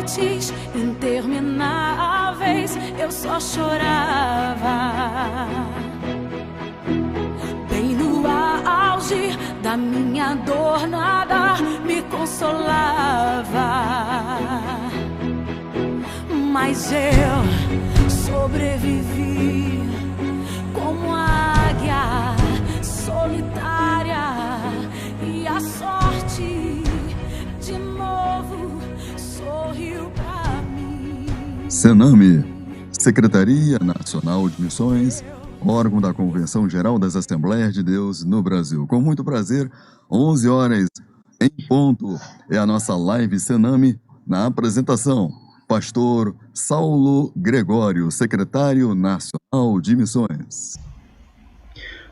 noites intermináveis eu só chorava. Bem no auge da minha dor, nada me consolava. Mas eu sobrevivi como águia solitária, e a sorte de novo sorriu pra mim. Sename, Secretaria Nacional de Missões, órgão da Convenção Geral das Assembleias de Deus no Brasil. Com muito prazer, 11 horas em ponto, é a nossa live Sename. Na apresentação, Pastor Saulo Gregório, Secretário Nacional de Missões.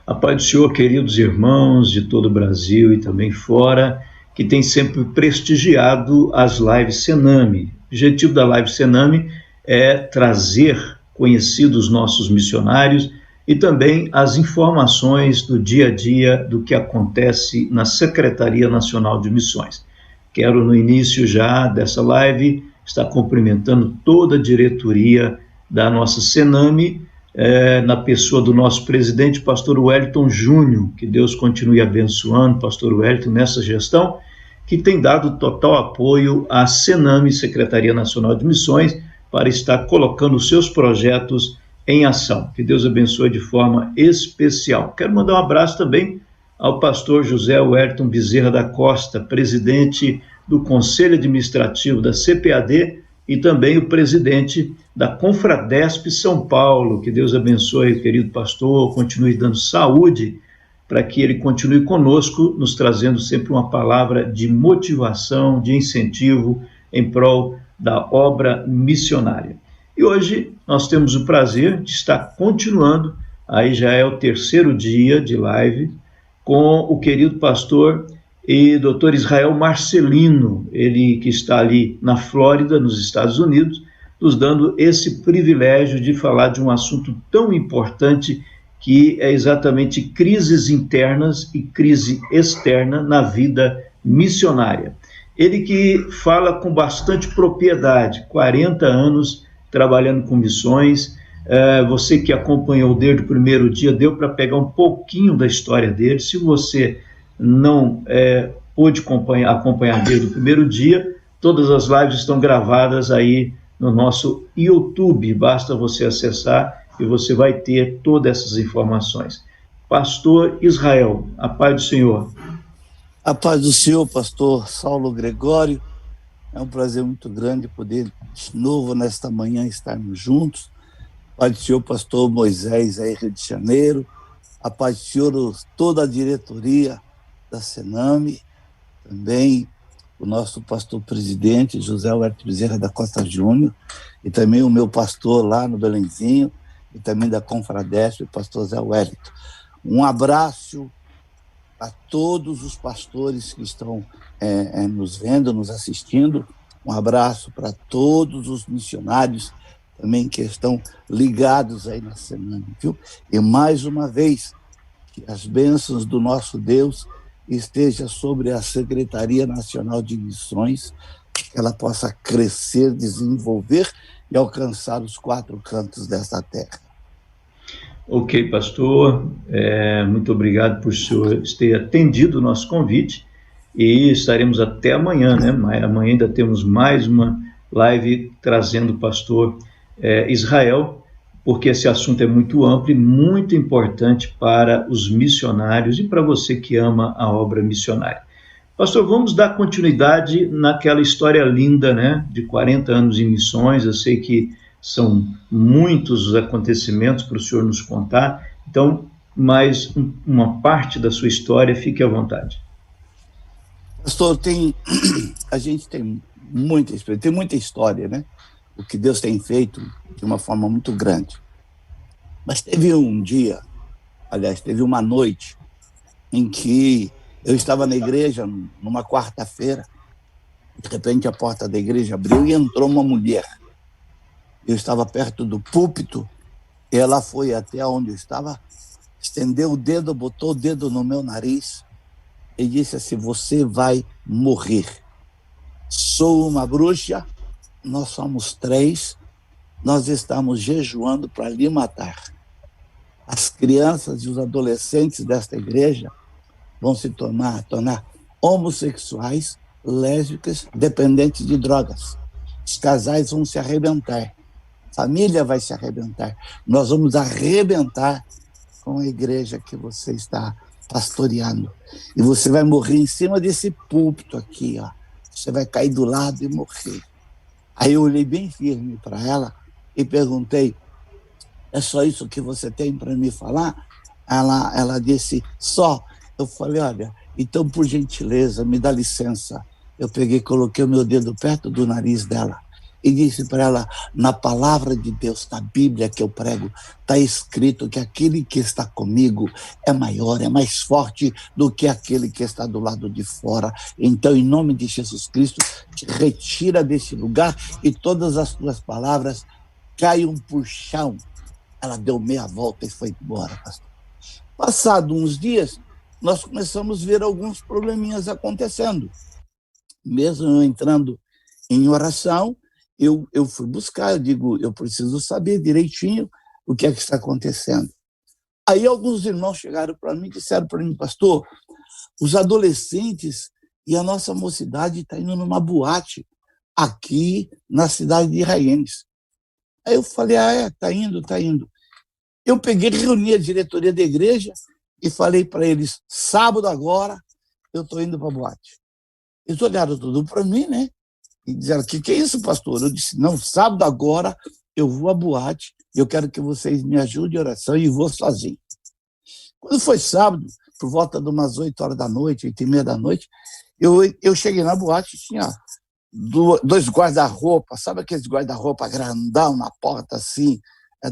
A paz do Senhor, queridos irmãos de todo o Brasil e também fora, que tem sempre prestigiado as lives Sename. O objetivo da live Sename é trazer conhecidos nossos missionários e também as informações do dia a dia do que acontece na Secretaria Nacional de Missões. Quero, no início já dessa live, estar cumprimentando toda a diretoria da nossa Sename, na pessoa do nosso presidente, pastor Wellington Júnior, que Deus continue abençoando, pastor Wellington, nessa gestão, que tem dado total apoio à Sename, Secretaria Nacional de Missões, para estar colocando os seus projetos em ação. Que Deus abençoe de forma especial. Quero mandar um abraço também ao pastor José Wellington Bezerra da Costa, presidente do Conselho Administrativo da CPAD e também o presidente da Confradesp São Paulo. Que Deus abençoe o querido pastor, continue dando saúde para que ele continue conosco, nos trazendo sempre uma palavra de motivação, de incentivo em prol da obra missionária. E hoje nós temos o prazer de estar continuando, aí já é o terceiro dia de live, com o querido pastor e doutor Israel Marcelino, ele que está ali na Flórida, nos Estados Unidos, nos dando esse privilégio de falar de um assunto tão importante que é exatamente crises internas e crise externa na vida missionária. Ele que fala com bastante propriedade, 40 anos trabalhando com missões. Você que acompanhou desde o primeiro dia, deu para pegar um pouquinho da história dele. Se você não pôde acompanhar desde o primeiro dia, todas as lives estão gravadas aí no nosso YouTube, basta você acessar e você vai ter todas essas informações. Pastor Israel, a paz do Senhor. A paz do Senhor, pastor Saulo Gregório. É um prazer muito grande poder, de novo, nesta manhã, estarmos juntos. A paz do Senhor, pastor Moisés, aí, Rio de Janeiro. A paz do Senhor, toda a diretoria da Sename, também o nosso pastor presidente, José Wellington Bezerra da Costa Júnior, e também o meu pastor lá no Belenzinho, e também da Confradesp, o pastor Zé Wellington. Um abraço a todos os pastores que estão nos vendo, nos assistindo. Um abraço para todos os missionários também que estão ligados aí na semana, viu? E mais uma vez, que as bênçãos do nosso Deus esteja sobre a Secretaria Nacional de Missões, que ela possa crescer, desenvolver e alcançar os quatro cantos dessa terra. Ok, pastor, muito obrigado por o senhor ter atendido o nosso convite e estaremos até amanhã, né? Amanhã ainda temos mais uma live trazendo o pastor Israel, porque esse assunto é muito amplo e muito importante para os missionários e para você que ama a obra missionária. Pastor, vamos dar continuidade naquela história linda, né, de 40 anos em missões. Eu sei que são muitos os acontecimentos para o senhor nos contar, então, mais uma parte da sua história, fique à vontade. Pastor, a gente tem muita experiência, tem muita história, né? O que Deus tem feito de uma forma muito grande. Mas teve um dia, aliás, teve uma noite em que eu estava na igreja, numa quarta-feira, de repente a porta da igreja abriu e entrou uma mulher. Eu estava perto do púlpito, e ela foi até onde eu estava, estendeu o dedo, botou o dedo no meu nariz e disse assim: você vai morrer. Sou uma bruxa, nós somos 3, nós estamos jejuando para lhe matar. As crianças e os adolescentes desta igreja vão se tornar homossexuais, lésbicas, dependentes de drogas. Os casais vão se arrebentar. A família vai se arrebentar. Nós vamos arrebentar com a igreja que você está pastoreando. E você vai morrer em cima desse púlpito aqui, ó. Você vai cair do lado e morrer. Aí eu olhei bem firme para ela e perguntei, é só isso que você tem para me falar? Ela disse, só. Eu falei, olha, então, por gentileza, me dá licença. Eu peguei, coloquei o meu dedo perto do nariz dela e disse para ela, na palavra de Deus, na Bíblia que eu prego, está escrito que aquele que está comigo é maior, é mais forte do que aquele que está do lado de fora. Então, em nome de Jesus Cristo, te retira desse lugar e todas as tuas palavras caiam por chão. Ela deu meia volta e foi embora, pastor. Passado uns dias, nós começamos a ver alguns probleminhas acontecendo. Mesmo eu entrando em oração, eu fui buscar, eu digo, eu preciso saber direitinho o que é que está acontecendo. Aí alguns irmãos chegaram para mim e disseram para mim, pastor, os adolescentes e a nossa mocidade está indo numa boate aqui na cidade de Israelis. Aí eu falei, está indo, está indo. Eu peguei, reuni a diretoria da igreja e falei para eles, sábado agora, eu estou indo para a boate. Eles olharam tudo para mim, né? E disseram, o que é isso, pastor? Eu disse, não, sábado agora eu vou à boate, eu quero que vocês me ajudem em oração e vou sozinho. Quando foi sábado, por volta de umas 8 horas da noite, 8h30 da noite, eu cheguei na boate e tinha 2 guarda-roupa, sabe aqueles guarda-roupa grandão na porta assim,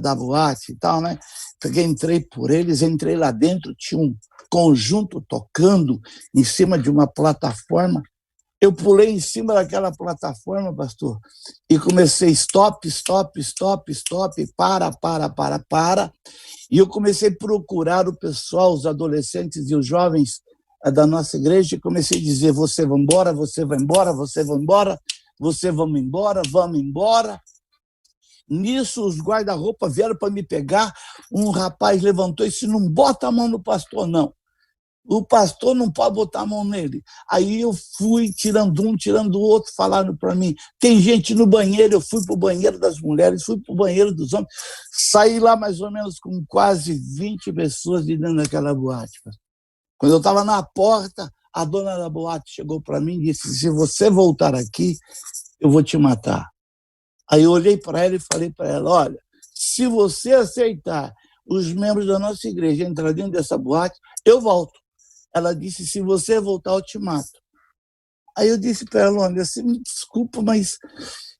da boate e tal, né? Peguei, entrei por eles, entrei lá dentro, tinha um conjunto tocando em cima de uma plataforma. Eu pulei em cima daquela plataforma, pastor, e comecei stop, stop, stop, stop, para. E eu comecei a procurar o pessoal, os adolescentes e os jovens da nossa igreja, e comecei a dizer, você vai embora, você vai embora, você vai embora, você vamos embora. Nisso, os guarda-roupa vieram para me pegar, um rapaz levantou e disse, não bota a mão no pastor, não. O pastor não pode botar a mão nele. Aí eu fui tirando um, tirando o outro, falaram para mim, tem gente no banheiro, eu fui para o banheiro das mulheres, fui para o banheiro dos homens, saí lá mais ou menos com quase 20 pessoas de dentro daquela boate. Quando eu estava na porta, a dona da boate chegou para mim e disse, se você voltar aqui, eu vou te matar. Aí eu olhei para ela e falei para ela, olha, se você aceitar os membros da nossa igreja entrar dentro dessa boate, eu volto. Ela disse, se você voltar, eu te mato. Aí eu disse para ela, olha, você me desculpa, mas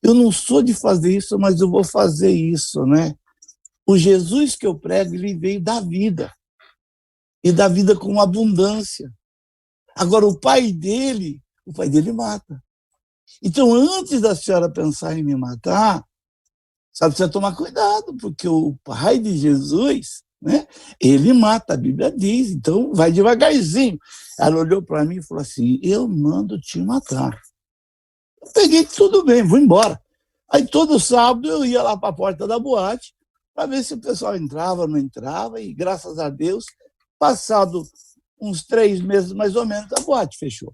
eu não sou de fazer isso, mas eu vou fazer isso, né? O Jesus que eu prego, ele veio da vida. E da vida com abundância. Agora, o pai dele mata. Então, antes da senhora pensar em me matar, sabe, precisa tomar cuidado, porque o pai de Jesus, né, ele mata, a Bíblia diz, então vai devagarzinho. Ela olhou para mim e falou assim, eu mando te matar. Eu peguei, tudo bem, vou embora. Aí todo sábado eu ia lá para a porta da boate para ver se o pessoal entrava, não entrava, e graças a Deus, passado uns 3 meses mais ou menos, a boate fechou.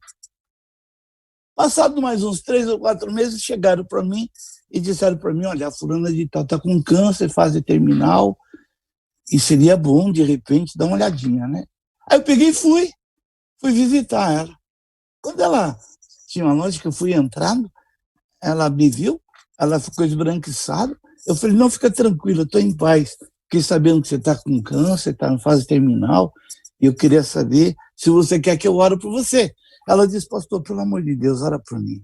Passado mais uns 3 ou 4 meses, chegaram para mim e disseram para mim, olha, a fulana de tal está com câncer, fase terminal, e seria bom, de repente, dar uma olhadinha, né? Aí eu peguei e fui visitar ela. Quando ela tinha uma noite que eu fui entrando, ela me viu, ela ficou esbranquiçada. Eu falei, não, fica tranquila, eu estou em paz. Fiquei sabendo que você está com câncer, está em fase terminal, e eu queria saber se você quer que eu ore por você. Ela disse, pastor, pelo amor de Deus, ora por mim.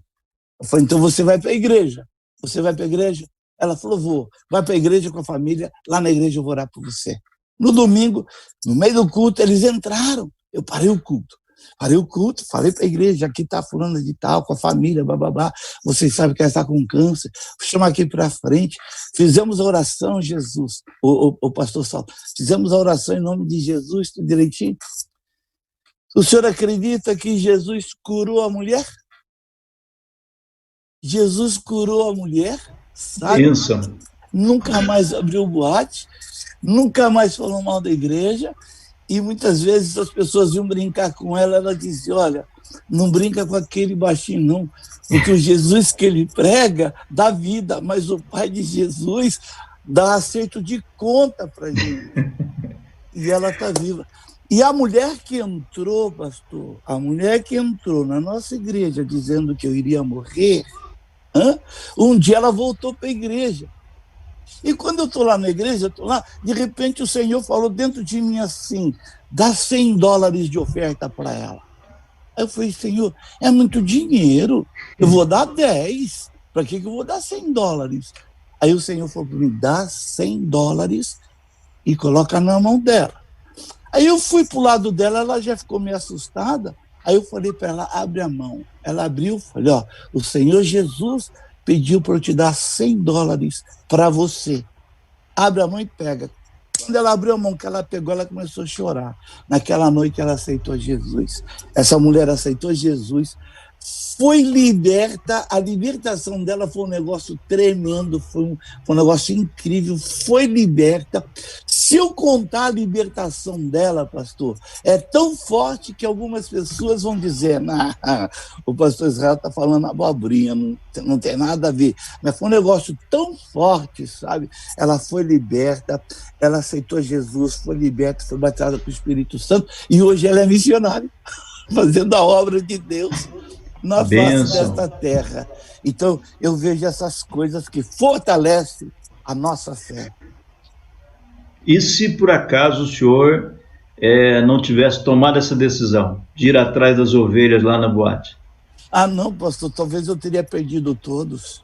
Eu falei, então você vai para a igreja. Você vai para a igreja? Ela falou, vou. Vai para a igreja com a família, lá na igreja eu vou orar por você. No domingo, no meio do culto, eles entraram. Eu parei o culto, falei para a igreja, aqui está fulano de tal, com a família, bababá. Vocês sabem que ela está com câncer. Vou chamar aqui para frente. Fizemos a oração, Jesus, o pastor Saulo. Fizemos a oração em nome de Jesus, tudo direitinho. O senhor acredita que Jesus curou a mulher? Jesus curou a mulher, sabe? Bênção. Nunca mais abriu boate, nunca mais falou mal da igreja, e muitas vezes as pessoas iam brincar com ela, ela dizia, olha, não brinca com aquele baixinho não, porque o Jesus que ele prega dá vida, mas o Pai de Jesus dá acerto de conta para gente. E ela está viva. E a mulher que entrou, pastor, a mulher que entrou na nossa igreja dizendo que eu iria morrer, um dia ela voltou para a igreja. E quando eu estou lá na igreja, estou lá, de repente o Senhor falou dentro de mim assim, dá $100 de oferta para ela. Aí eu falei, Senhor, é muito dinheiro, eu vou dar 10, para que eu vou dar $100? Aí o Senhor falou para mim, dá $100 e coloca na mão dela. Aí eu fui para o lado dela, ela já ficou meio assustada, aí eu falei para ela, abre a mão. Ela abriu, falei, ó, o Senhor Jesus pediu para eu te dar $100 para você. Abre a mão e pega. Quando ela abriu a mão, que ela pegou, ela começou a chorar. Naquela noite ela aceitou Jesus. Essa mulher aceitou Jesus, foi liberta, a libertação dela foi um negócio tremendo, foi um negócio incrível, foi liberta. Se eu contar a libertação dela, pastor, é tão forte que algumas pessoas vão dizer, o pastor Israel está falando abobrinha, não tem nada a ver. Mas foi um negócio tão forte, sabe? Ela foi liberta, ela aceitou Jesus, foi liberta, foi batizada com o Espírito Santo, e hoje ela é missionária, fazendo a obra de Deus na face desta terra. Então, eu vejo essas coisas que fortalecem a nossa fé. E se por acaso o senhor não tivesse tomado essa decisão de ir atrás das ovelhas lá na boate? Ah, não, pastor, talvez eu teria perdido todos.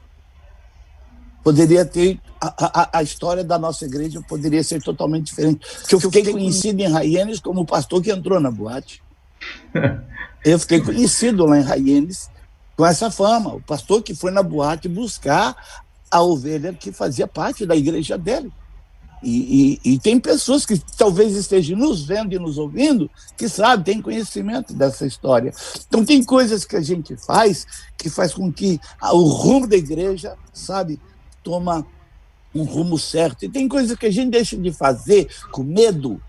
Poderia ter, a história da nossa igreja poderia ser totalmente diferente. Porque eu fiquei conhecido em Raianes como o pastor que entrou na boate. Eu fiquei conhecido lá em Raianes com essa fama, o pastor que foi na boate buscar a ovelha que fazia parte da igreja dele. E tem pessoas que talvez estejam nos vendo e nos ouvindo que sabem, têm conhecimento dessa história. Então tem coisas que a gente faz que faz com que o rumo da igreja, sabe, toma um rumo certo. E tem coisas que a gente deixa de fazer com medo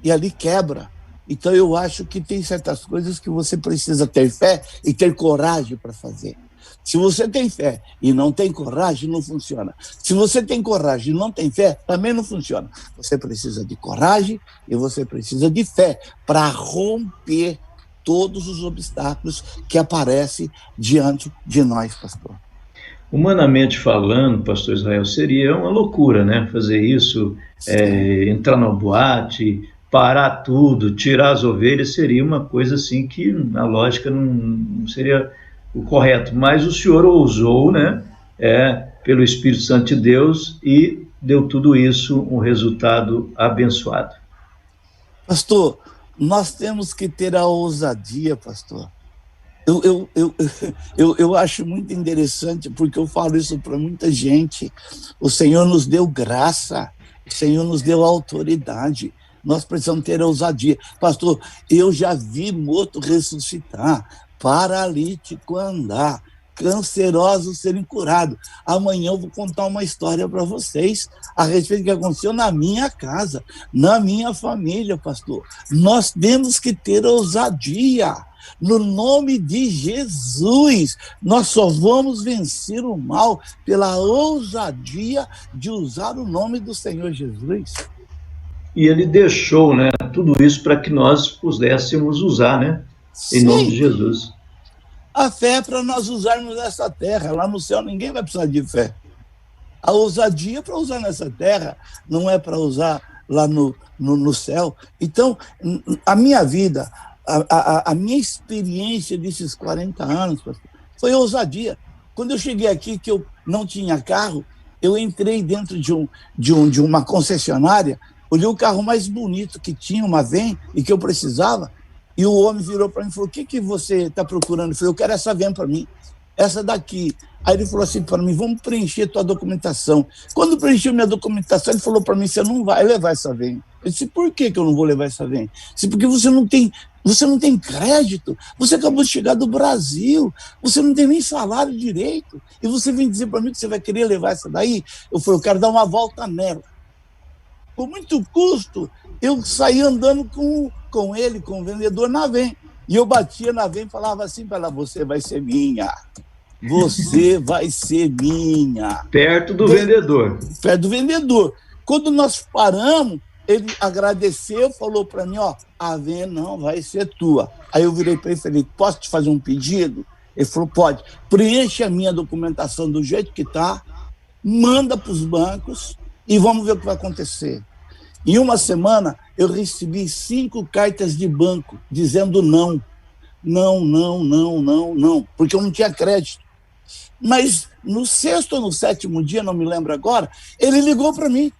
e ali quebra. Então eu acho que tem certas coisas que você precisa ter fé e ter coragem para fazer. Se você tem fé e não tem coragem, não funciona. Se você tem coragem e não tem fé, também não funciona. Você precisa de coragem e você precisa de fé para romper todos os obstáculos que aparecem diante de nós, pastor. Humanamente falando, pastor Israel, seria uma loucura, né? Fazer isso, entrar na boate, parar tudo, tirar as ovelhas, seria uma coisa assim que na lógica não seria o correto. Mas o senhor ousou, né? Pelo Espírito Santo de Deus, e deu tudo isso um resultado abençoado. Pastor, nós temos que ter a ousadia, pastor. Eu acho muito interessante, porque eu falo isso para muita gente. O Senhor nos deu graça, o Senhor nos deu autoridade. Nós precisamos ter ousadia. Pastor, eu já vi morto ressuscitar, paralítico andar, cancerosos serem curados. Amanhã eu vou contar uma história para vocês a respeito do que aconteceu na minha casa, na minha família, pastor. Nós temos que ter ousadia. No nome de Jesus, nós só vamos vencer o mal pela ousadia de usar o nome do Senhor Jesus. E ele deixou, né, tudo isso para que nós pudéssemos usar, né? Em Sim. nome de Jesus. A fé é para nós usarmos nessa terra. Lá no céu ninguém vai precisar de fé. A ousadia é para usar nessa terra, não é para usar lá no céu. Então, a minha vida, a minha experiência desses 40 anos, foi ousadia. Quando eu cheguei aqui, que eu não tinha carro, eu entrei dentro de uma concessionária, olhei o carro mais bonito que tinha, uma van, e que eu precisava, e o homem virou para mim e falou, o que você está procurando? Eu falei, eu quero essa van para mim, essa daqui. Aí ele falou assim para mim, vamos preencher tua documentação. Quando preencheu minha documentação, ele falou para mim, você não vai levar essa van. Eu disse, por que eu não vou levar essa van? Eu disse, porque você não tem Você não tem crédito, você acabou de chegar do Brasil, você não tem nem salário direito, e você vem dizer para mim que você vai querer levar essa daí? Eu falei, eu quero dar uma volta nela. Com muito custo, eu saí andando com ele, com o vendedor na VEM. E eu batia na VEM e falava assim para ela, você vai ser minha. Você vai ser minha. Perto do vendedor. Perto do vendedor. Quando nós paramos, ele agradeceu, falou para mim, a VEM não vai ser tua. Aí eu virei para ele e falei, posso te fazer um pedido? Ele falou, pode. Preencha a minha documentação do jeito que está, manda para os bancos e vamos ver o que vai acontecer. Em uma semana, eu recebi 5 cartas de banco dizendo não. Não, porque eu não tinha crédito. Mas no 6º ou no 7º dia, não me lembro agora, ele ligou para mim,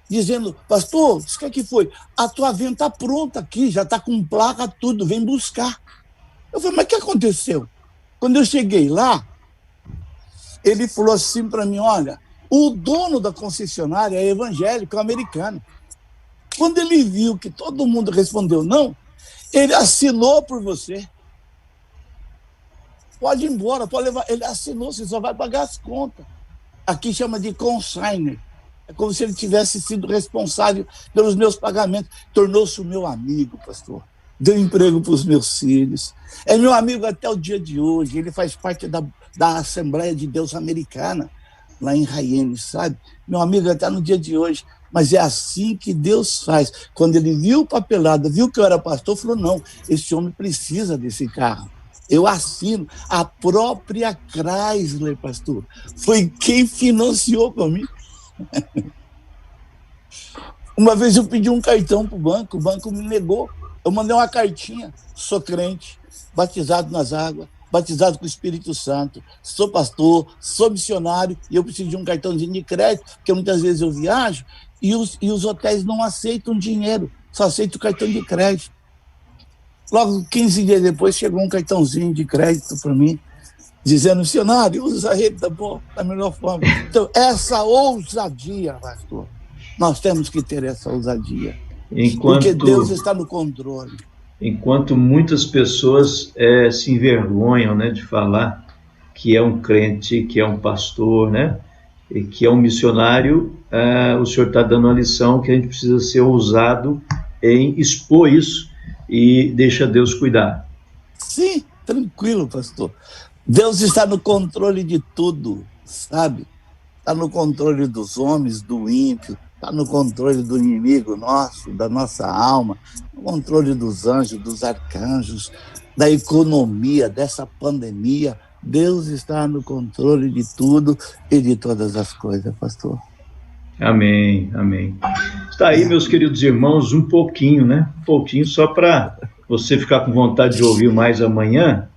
dizendo, pastor, o que foi? A tua venda está pronta aqui, já está com placa, tudo, vem buscar. Eu falei, mas o que aconteceu? Quando eu cheguei lá, ele falou assim para mim, olha, o dono da concessionária é evangélico, é americano. Quando ele viu que todo mundo respondeu não, ele assinou por você. Pode ir embora, pode levar. Ele assinou, você só vai pagar as contas. Aqui chama de consignor. É como se ele tivesse sido responsável pelos meus pagamentos. Tornou-se o meu amigo, pastor. Deu emprego para os meus filhos. É meu amigo até o dia de hoje. Ele faz parte da Assembleia de Deus Americana, lá em Raiene, sabe? Meu amigo até no dia de hoje. Mas é assim que Deus faz. Quando ele viu o papelado, viu que eu era pastor, falou, não, esse homem precisa desse carro. Eu assino. A própria Chrysler, pastor, foi quem financiou para mim. Uma vez eu pedi um cartão para o banco me negou. Eu mandei uma cartinha, sou crente, batizado nas águas, batizado com o Espírito Santo, sou pastor, sou missionário, e eu preciso de um cartãozinho de crédito, porque muitas vezes eu viajo, e os hotéis não aceitam dinheiro, só aceitam o cartão de crédito. Logo, 15 dias depois, chegou um cartãozinho de crédito para mim, dizendo, missionário, usa ele da melhor forma. Então, essa ousadia, pastor, nós temos que ter essa ousadia, porque Deus está no controle. Enquanto muitas pessoas se envergonham, né, de falar que é um crente, que é um pastor, né, e que é um missionário, o senhor está dando uma lição que a gente precisa ser ousado em expor isso e deixa Deus cuidar. Sim, tranquilo, pastor. Deus está no controle de tudo, sabe? Está no controle dos homens, do ímpio, está no controle do inimigo nosso, da nossa alma, no controle dos anjos, dos arcanjos, da economia, dessa pandemia. Deus está no controle de tudo e de todas as coisas, pastor. Amém, amém. Está aí, meus queridos irmãos, um pouquinho, né? Um pouquinho só para você ficar com vontade de ouvir mais amanhã,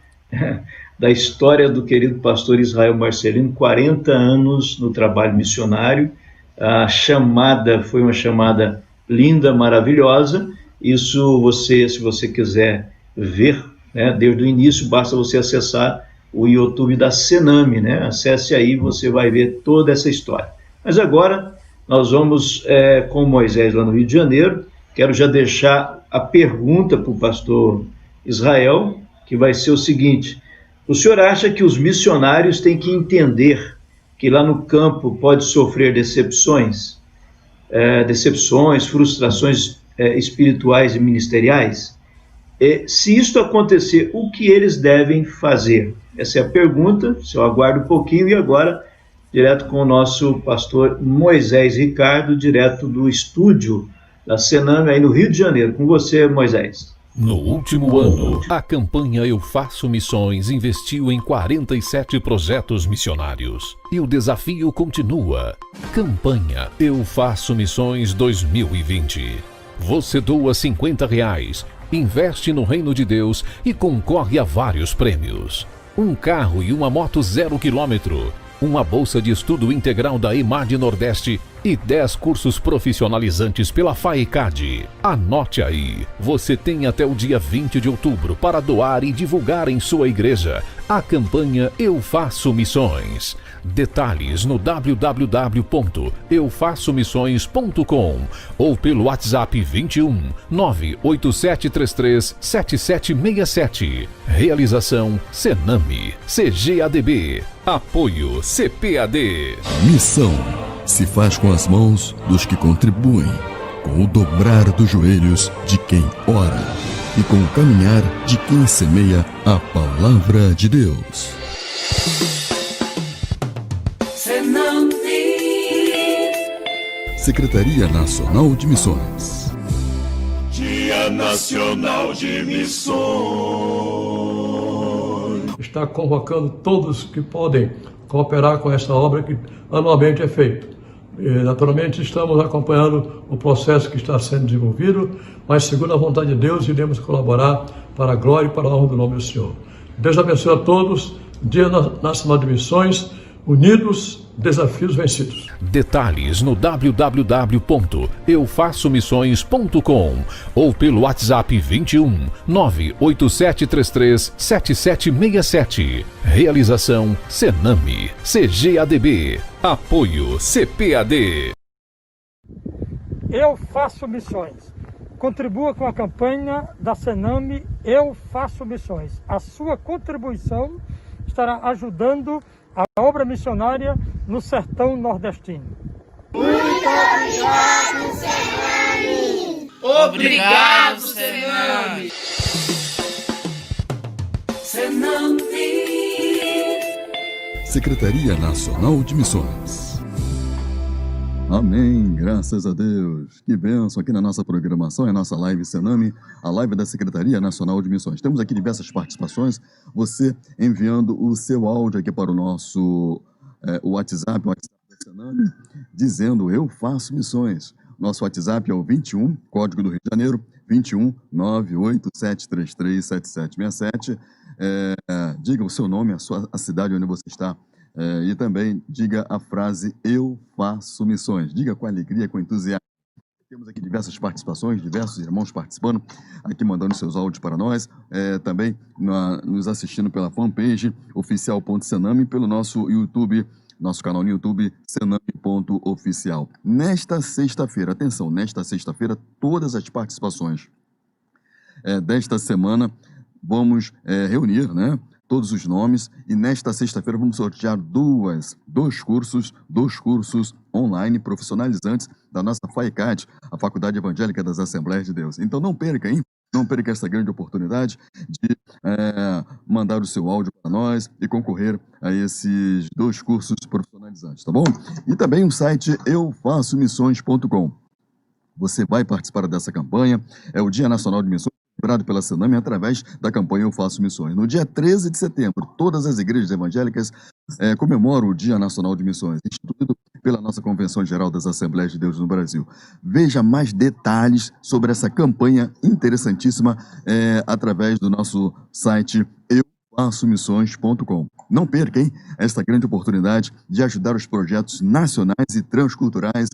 da história do querido pastor Israel Marcelino, 40 anos no trabalho missionário. A chamada foi uma chamada linda, maravilhosa. Isso você, se você quiser ver, né, desde o início, basta você acessar o YouTube da Sename, né? Acesse aí, você vai ver toda essa história. Mas agora nós vamos com Moisés lá no Rio de Janeiro. Quero já deixar a pergunta para o pastor Israel, que vai ser o seguinte: o senhor acha que os missionários têm que entender que lá no campo pode sofrer decepções, frustrações espirituais e ministeriais? Se isso acontecer, o que eles devem fazer? Essa é a pergunta, se eu aguardo um pouquinho, e agora, direto com o nosso pastor Moisés Ricardo, direto do estúdio da Sename, aí no Rio de Janeiro. Com você, Moisés. No último ano, a campanha Eu Faço Missões investiu em 47 projetos missionários. E o desafio continua. Campanha Eu Faço Missões 2020. Você doa R$50, investe no reino de Deus e concorre a vários prêmios. Um carro e uma moto 0 km, uma bolsa de estudo integral da EMAD Nordeste e 10 cursos profissionalizantes pela FAECAD. Anote aí, você tem até o dia 20 de outubro para doar e divulgar em sua igreja a campanha Eu Faço Missões. Detalhes no www.eufaçomissões.com ou pelo WhatsApp 21 98733 7767. Realização Senami, CGADB. Apoio CPAD. Missão se faz com as mãos dos que contribuem, com o dobrar dos joelhos de quem ora e com o caminhar de quem semeia a palavra de Deus. Secretaria Nacional de Missões. Dia Nacional de Missões. Está convocando todos que podem cooperar com essa obra que anualmente é feita. Naturalmente estamos acompanhando o processo que está sendo desenvolvido, mas segundo a vontade de Deus iremos colaborar para a glória e para a honra do nome do Senhor. Deus abençoe a todos. Dia Nacional de Missões, unidos, desafios vencidos. Detalhes no www.eufaçomissões.com ou pelo WhatsApp 21 98733 7767. Realização Senami, CGADB. Apoio CPAD. Eu Faço Missões. Contribua com a campanha da Senami Eu Faço Missões. A sua contribuição estará ajudando a obra missionária no sertão nordestino. Muito obrigado, Senami! Obrigado, Senami! Secretaria Nacional de Missões. Amém, graças a Deus. Que bênção aqui na nossa programação, é a nossa live Senami, a live da Secretaria Nacional de Missões. Temos aqui diversas participações, você enviando o seu áudio aqui para o nosso WhatsApp da Senami, dizendo Eu Faço Missões. Nosso WhatsApp é o 21, código do Rio de Janeiro, 21 98733 7767. Diga o seu nome, a cidade onde você está. E também diga a frase Eu Faço Missões. Diga com alegria, com entusiasmo. Temos aqui diversas participações, diversos irmãos participando, aqui mandando seus áudios para nós. Também nos assistindo pela fanpage oficial.senami, pelo nosso YouTube, nosso canal no YouTube, senami.oficial. Nesta sexta-feira, atenção, nesta sexta-feira, todas as participações desta semana vamos reunir, né? Todos os nomes, e nesta sexta-feira vamos sortear dois cursos online profissionalizantes da nossa FAECAD, a Faculdade Evangélica das Assembleias de Deus. Então não perca, hein? Não perca essa grande oportunidade de mandar o seu áudio para nós e concorrer a esses 2 cursos profissionalizantes, tá bom? E também o site eufaçomissões.com. Você vai participar dessa campanha, é o Dia Nacional de Missões, celebrado pela Senami através da campanha Eu Faço Missões. No dia 13 de setembro, todas as igrejas evangélicas comemoram o Dia Nacional de Missões, instituído pela nossa Convenção Geral das Assembleias de Deus no Brasil. Veja mais detalhes sobre essa campanha interessantíssima através do nosso site eufaçomissões.com. Não perca, hein, esta grande oportunidade de ajudar os projetos nacionais e transculturais,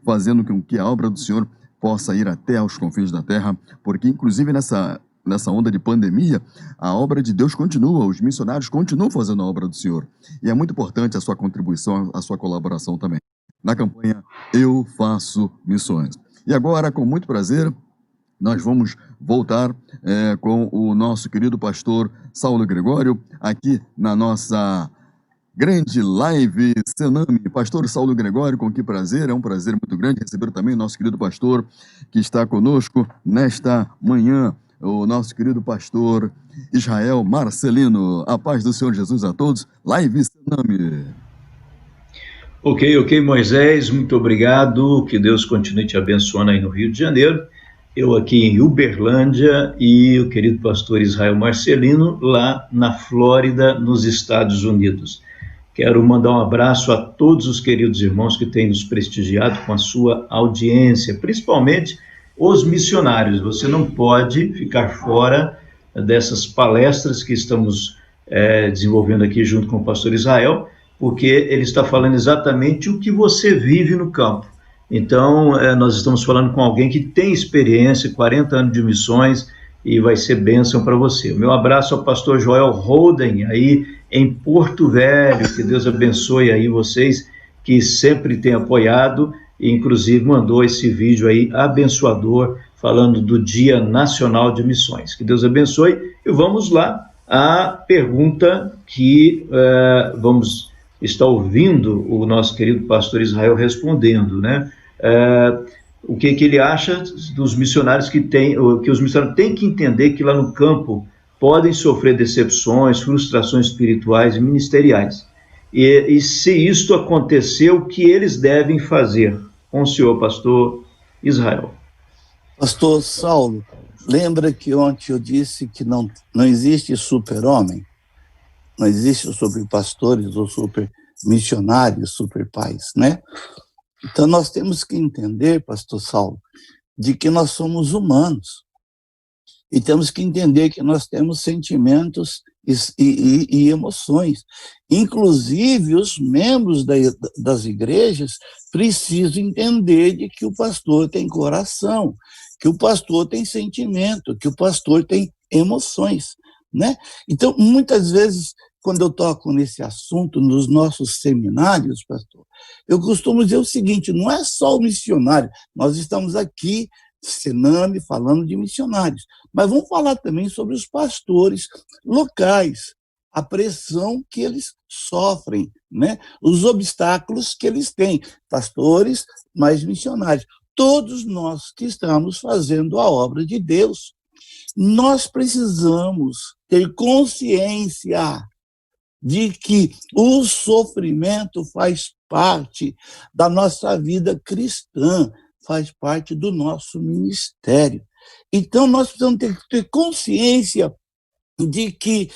fazendo com que a obra do Senhor possa ir até aos confins da terra, porque inclusive nessa onda de pandemia, a obra de Deus continua, os missionários continuam fazendo a obra do Senhor. E é muito importante a sua contribuição, a sua colaboração também, na campanha Eu Faço Missões. E agora, com muito prazer, nós vamos voltar com o nosso querido pastor Saulo Gregório, aqui na nossa grande live Senami. Pastor Saulo Gregório, com que prazer, é um prazer muito grande receber também o nosso querido pastor que está conosco nesta manhã, o nosso querido pastor Israel Marcelino. A paz do Senhor Jesus a todos, live Senami. Ok, Moisés, muito obrigado, que Deus continue te abençoando aí no Rio de Janeiro, eu aqui em Uberlândia e o querido pastor Israel Marcelino lá na Flórida, nos Estados Unidos. Quero mandar um abraço a todos os queridos irmãos que têm nos prestigiado com a sua audiência, principalmente os missionários. Você não pode ficar fora dessas palestras que estamos desenvolvendo aqui junto com o pastor Israel, porque ele está falando exatamente o que você vive no campo. Então, nós estamos falando com alguém que tem experiência, 40 anos de missões, e vai ser bênção para você. O meu abraço ao pastor Joel Holden, aí em Porto Velho, que Deus abençoe aí vocês, que sempre tem apoiado, e inclusive mandou esse vídeo aí abençoador, falando do Dia Nacional de Missões. Que Deus abençoe, e vamos lá, a pergunta que vamos estar ouvindo o nosso querido pastor Israel respondendo, né? O que ele acha dos missionários que os missionários têm que entender que lá no campo podem sofrer decepções, frustrações espirituais e ministeriais. E se isto acontecer, o que eles devem fazer? Com o senhor, pastor Israel. Pastor Saulo, lembra que ontem eu disse que não existe super-homem? Não existe super-pastores ou super-missionários, super-pais, né? Então nós temos que entender, pastor Saulo, de que nós somos humanos. E temos que entender que nós temos sentimentos e emoções. Inclusive, os membros das igrejas precisam entender de que o pastor tem coração, que o pastor tem sentimento, que o pastor tem emoções, né? Então, muitas vezes, quando eu toco nesse assunto nos nossos seminários, pastor, eu costumo dizer o seguinte: não é só o missionário, nós estamos aqui, Sename, falando de missionários, mas vamos falar também sobre os pastores locais, a pressão que eles sofrem, né? Os obstáculos que eles têm, pastores, mais missionários. Todos nós que estamos fazendo a obra de Deus, nós precisamos ter consciência de que o sofrimento faz parte da nossa vida cristã, faz parte do nosso ministério. Então, nós precisamos ter consciência de que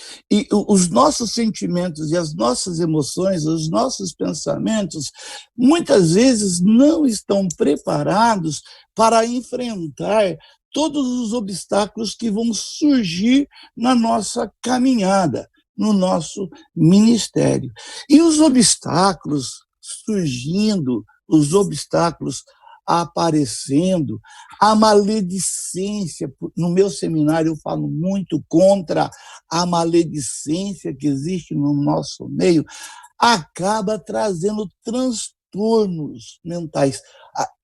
os nossos sentimentos e as nossas emoções, os nossos pensamentos, muitas vezes não estão preparados para enfrentar todos os obstáculos que vão surgir na nossa caminhada, no nosso ministério. E os obstáculos surgindo, os obstáculos aparecendo, a maledicência, no meu seminário eu falo muito contra a maledicência que existe no nosso meio, acaba trazendo transtornos mentais,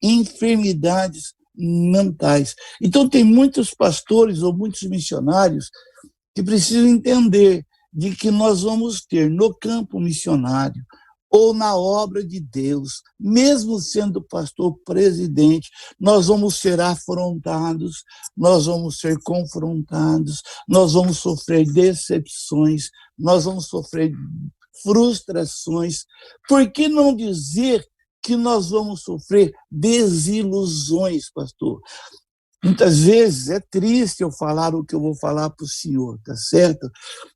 enfermidades mentais. Então tem muitos pastores ou muitos missionários que precisam entender de que nós vamos ter no campo missionário ou na obra de Deus, mesmo sendo pastor presidente, nós vamos ser afrontados, nós vamos ser confrontados, nós vamos sofrer decepções, nós vamos sofrer frustrações. Por que não dizer que nós vamos sofrer desilusões, pastor? Muitas vezes é triste eu falar o que eu vou falar para o senhor, tá certo?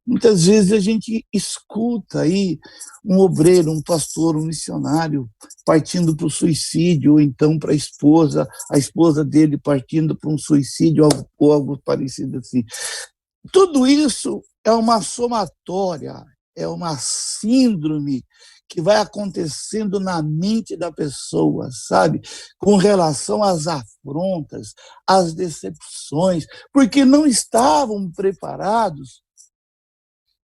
Muitas vezes a gente escuta aí um obreiro, um pastor, um missionário partindo para o suicídio, ou então para a esposa dele partindo para um suicídio ou algo parecido assim. Tudo isso é uma somatória, é uma síndrome que vai acontecendo na mente da pessoa, sabe? Com relação às afrontas, às decepções, porque não estavam preparados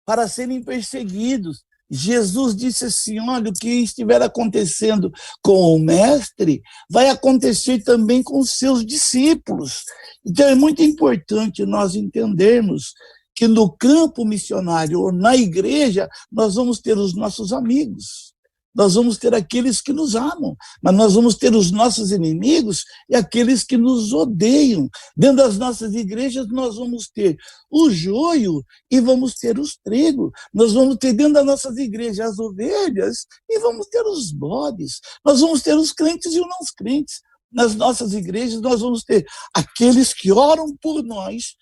para serem perseguidos. Jesus disse assim: olha, o que estiver acontecendo com o mestre vai acontecer também com os seus discípulos. Então é muito importante nós entendermos que no campo missionário ou na igreja nós vamos ter os nossos amigos, nós vamos ter aqueles que nos amam, mas nós vamos ter os nossos inimigos e aqueles que nos odeiam. Dentro das nossas igrejas nós vamos ter o joio e vamos ter os trigos. Nós vamos ter dentro das nossas igrejas as ovelhas e vamos ter os bodes. Nós vamos ter os crentes e os não crentes. Nas nossas igrejas nós vamos ter aqueles que oram por nós,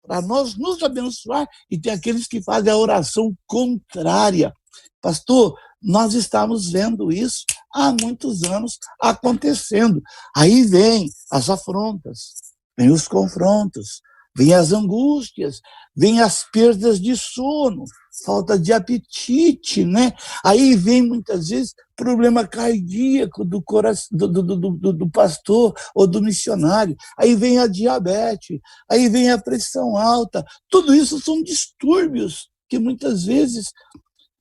para nós nos abençoar, e tem aqueles que fazem a oração contrária. Pastor, nós estamos vendo isso há muitos anos acontecendo. Aí vem as afrontas, vem os confrontos, vem as angústias, vem as perdas de sono, falta de apetite, né? Aí vem, muitas vezes, problema cardíaco do coração, do pastor ou do missionário. Aí vem a diabetes, aí vem a pressão alta. Tudo isso são distúrbios que, muitas vezes,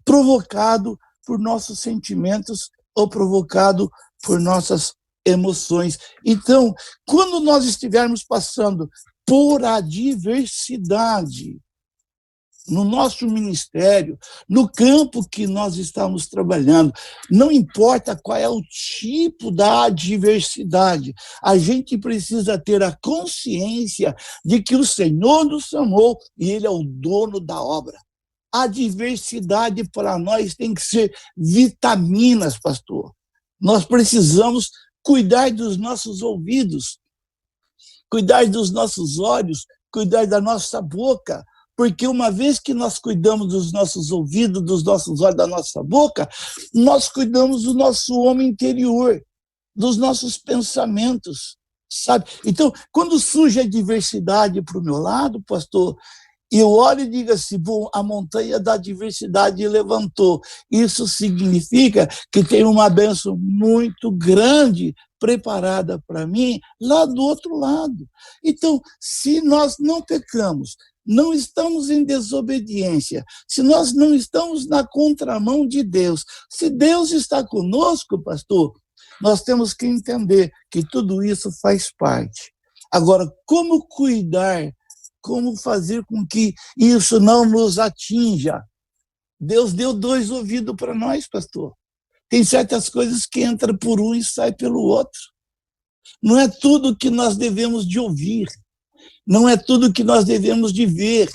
provocado por nossos sentimentos ou provocado por nossas emoções. Então, quando nós estivermos passando por adversidade no nosso ministério, no campo que nós estamos trabalhando, não importa qual é o tipo da adversidade, a gente precisa ter a consciência de que o Senhor nos chamou e Ele é o dono da obra. A adversidade para nós tem que ser vitaminas, pastor. Nós precisamos cuidar dos nossos ouvidos, cuidar dos nossos olhos, cuidar da nossa boca, porque uma vez que nós cuidamos dos nossos ouvidos, dos nossos olhos, da nossa boca, nós cuidamos do nosso homem interior, dos nossos pensamentos, sabe? Então, quando surge a adversidade para o meu lado, pastor, eu olho e digo assim, bom, a montanha da adversidade levantou. Isso significa que tem uma bênção muito grande preparada para mim lá do outro lado. Então, se nós não pecamos, não estamos em desobediência, se nós não estamos na contramão de Deus, se Deus está conosco, pastor, nós temos que entender que tudo isso faz parte. Agora, como cuidar, como fazer com que isso não nos atinja? Deus deu 2 ouvidos para nós, pastor. Tem certas coisas que entram por um e saem pelo outro. Não é tudo que nós devemos de ouvir, não é tudo que nós devemos de ver,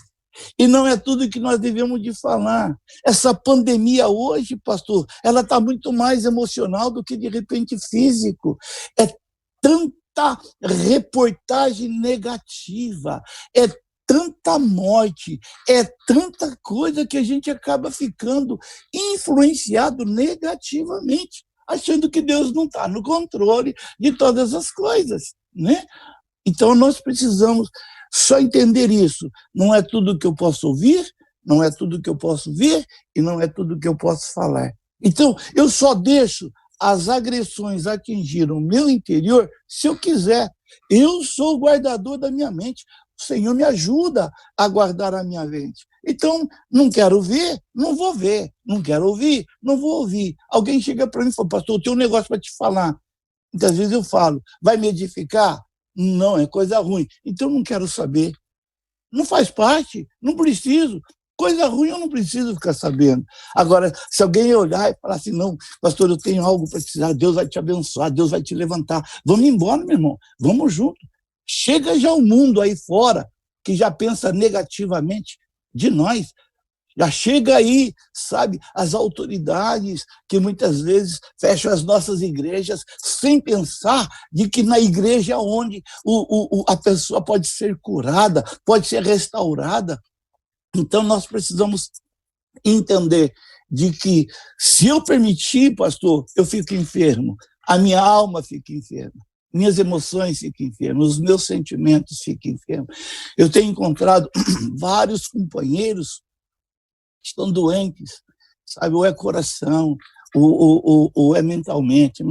e não é tudo que nós devemos de falar. Essa pandemia hoje, pastor, ela está muito mais emocional do que, de repente, físico. É tanta reportagem negativa, é tanta morte, é tanta coisa que a gente acaba ficando influenciado negativamente, achando que Deus não está no controle de todas as coisas, né? Então, nós precisamos só entender isso. Não é tudo que eu posso ouvir, não é tudo que eu posso ver e não é tudo que eu posso falar. Então, eu só deixo as agressões atingir o meu interior se eu quiser. Eu sou o guardador da minha mente. O Senhor me ajuda a guardar a minha mente. Então, não quero ver, não vou ver. Não quero ouvir, não vou ouvir. Alguém chega para mim e fala, pastor, eu tenho um negócio para te falar. Muitas vezes eu falo, vai me edificar? Não, é coisa ruim. Então, não quero saber. Não faz parte, não preciso. Coisa ruim eu não preciso ficar sabendo. Agora, se alguém olhar e falar assim, não, pastor, eu tenho algo para te dar, Deus vai te abençoar, Deus vai te levantar. Vamos embora, meu irmão, vamos junto. Chega já o mundo aí fora, que já pensa negativamente de nós. Já chega aí, sabe, as autoridades que muitas vezes fecham as nossas igrejas sem pensar de que na igreja é onde a pessoa pode ser curada, pode ser restaurada. Então, nós precisamos entender de que se eu permitir, pastor, eu fico enfermo, a minha alma fica enferma, minhas emoções ficam enfermas, os meus sentimentos ficam enfermos. Eu tenho encontrado vários companheiros que estão doentes, sabe, ou é coração, ou é mentalmente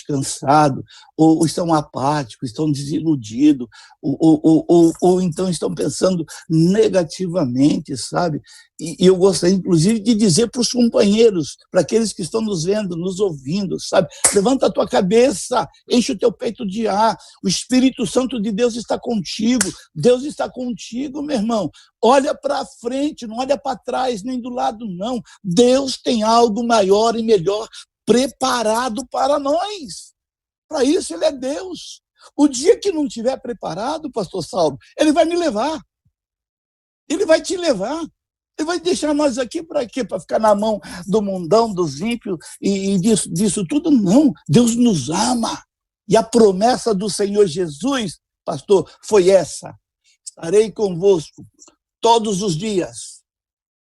cansado, ou estão apáticos, estão desiludidos, ou então estão pensando negativamente, sabe? E eu gostaria, inclusive, de dizer para os companheiros, para aqueles que estão nos vendo, nos ouvindo, sabe? Levanta a tua cabeça, enche o teu peito de ar, o Espírito Santo de Deus está contigo, Deus está contigo, meu irmão. Olha para frente, não olha para trás, nem do lado, não. Deus tem algo maior e melhor preparado para nós. Para isso, Ele é Deus. O dia que não estiver preparado, pastor Saulo, Ele vai me levar. Ele vai te levar. Ele vai deixar nós aqui para quê? Para ficar na mão do mundão, dos ímpios e disso tudo? Não. Deus nos ama. E a promessa do Senhor Jesus, pastor, foi essa. Estarei convosco todos os dias,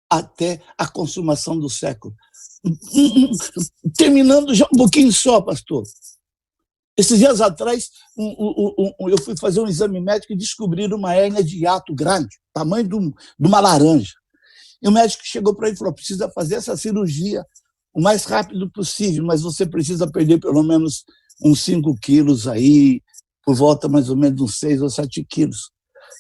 até a consumação do século. Terminando já um pouquinho só, pastor. Esses dias atrás, eu fui fazer um exame médico e descobriram uma hérnia de hiato grande, tamanho de uma laranja. E o médico chegou para ele e falou: precisa fazer essa cirurgia o mais rápido possível, mas você precisa perder pelo menos uns 5 quilos aí, por volta mais ou menos uns 6 ou 7 quilos.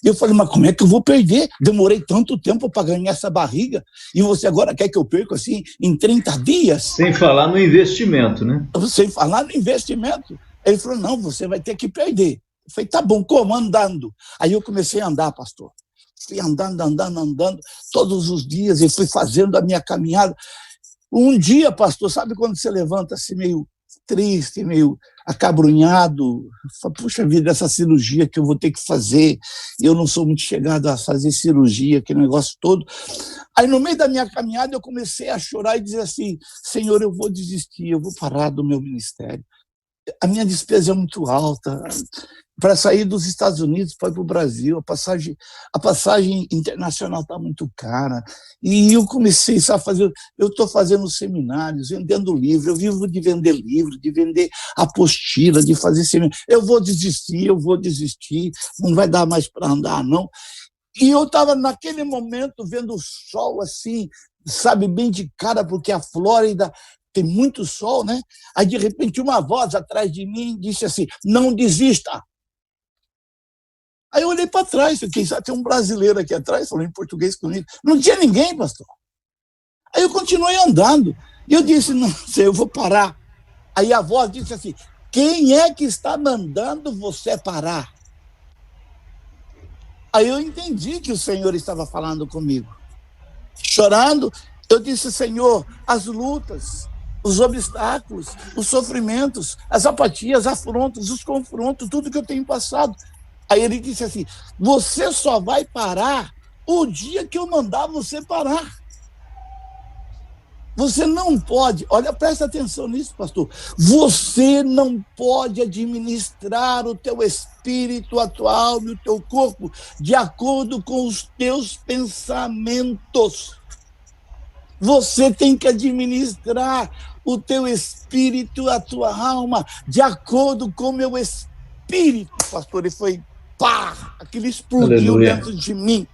E eu falei: mas como é que eu vou perder? Demorei tanto tempo para ganhar essa barriga e você agora quer que eu perca assim em 30 dias? Sem falar no investimento, né? Sem falar no investimento. Ele falou: não, você vai ter que perder. Eu falei: tá bom, como? Andando. Aí eu comecei a andar, pastor. Fui andando, todos os dias, e fui fazendo a minha caminhada. Um dia, pastor, sabe quando você levanta assim meio triste, meio acabrunhado? Fala: puxa vida, essa cirurgia que eu vou ter que fazer, eu não sou muito chegado a fazer cirurgia, aquele negócio todo. Aí, no meio da minha caminhada, eu comecei a chorar e dizer assim: Senhor, eu vou desistir, eu vou parar do meu ministério. A minha despesa é muito alta. Para sair dos Estados Unidos para ir para o Brasil, a passagem internacional está muito cara. E eu comecei a fazer, eu estou fazendo seminários, vendendo livro, eu vivo de vender livro, de vender apostila, de fazer seminário. Eu vou desistir, não vai dar mais para andar, não. E eu estava naquele momento vendo o sol assim, sabe, bem de cara, porque a Flórida tem muito sol, né? Aí, de repente, uma voz atrás de mim disse assim: não desista. Aí eu olhei para trás, quem sabe tem um brasileiro aqui atrás, falou em português comigo. Não tinha ninguém, pastor. Aí eu continuei andando. E eu disse: não sei, eu vou parar. Aí a voz disse assim: quem é que está mandando você parar? Aí eu entendi que o Senhor estava falando comigo. Chorando, eu disse: Senhor, as lutas, os obstáculos, os sofrimentos, as apatias, as afrontas, os confrontos, tudo que eu tenho passado. Aí ele disse assim: você só vai parar o dia que eu mandar você parar. Você não pode, olha, presta atenção nisso, pastor, você não pode administrar o teu espírito, a tua alma e o teu corpo de acordo com os teus pensamentos. Você tem que administrar o teu espírito, a tua alma, de acordo com o meu espírito, pastor. E foi pá, aquilo explodiu Aleluia. Dentro de mim.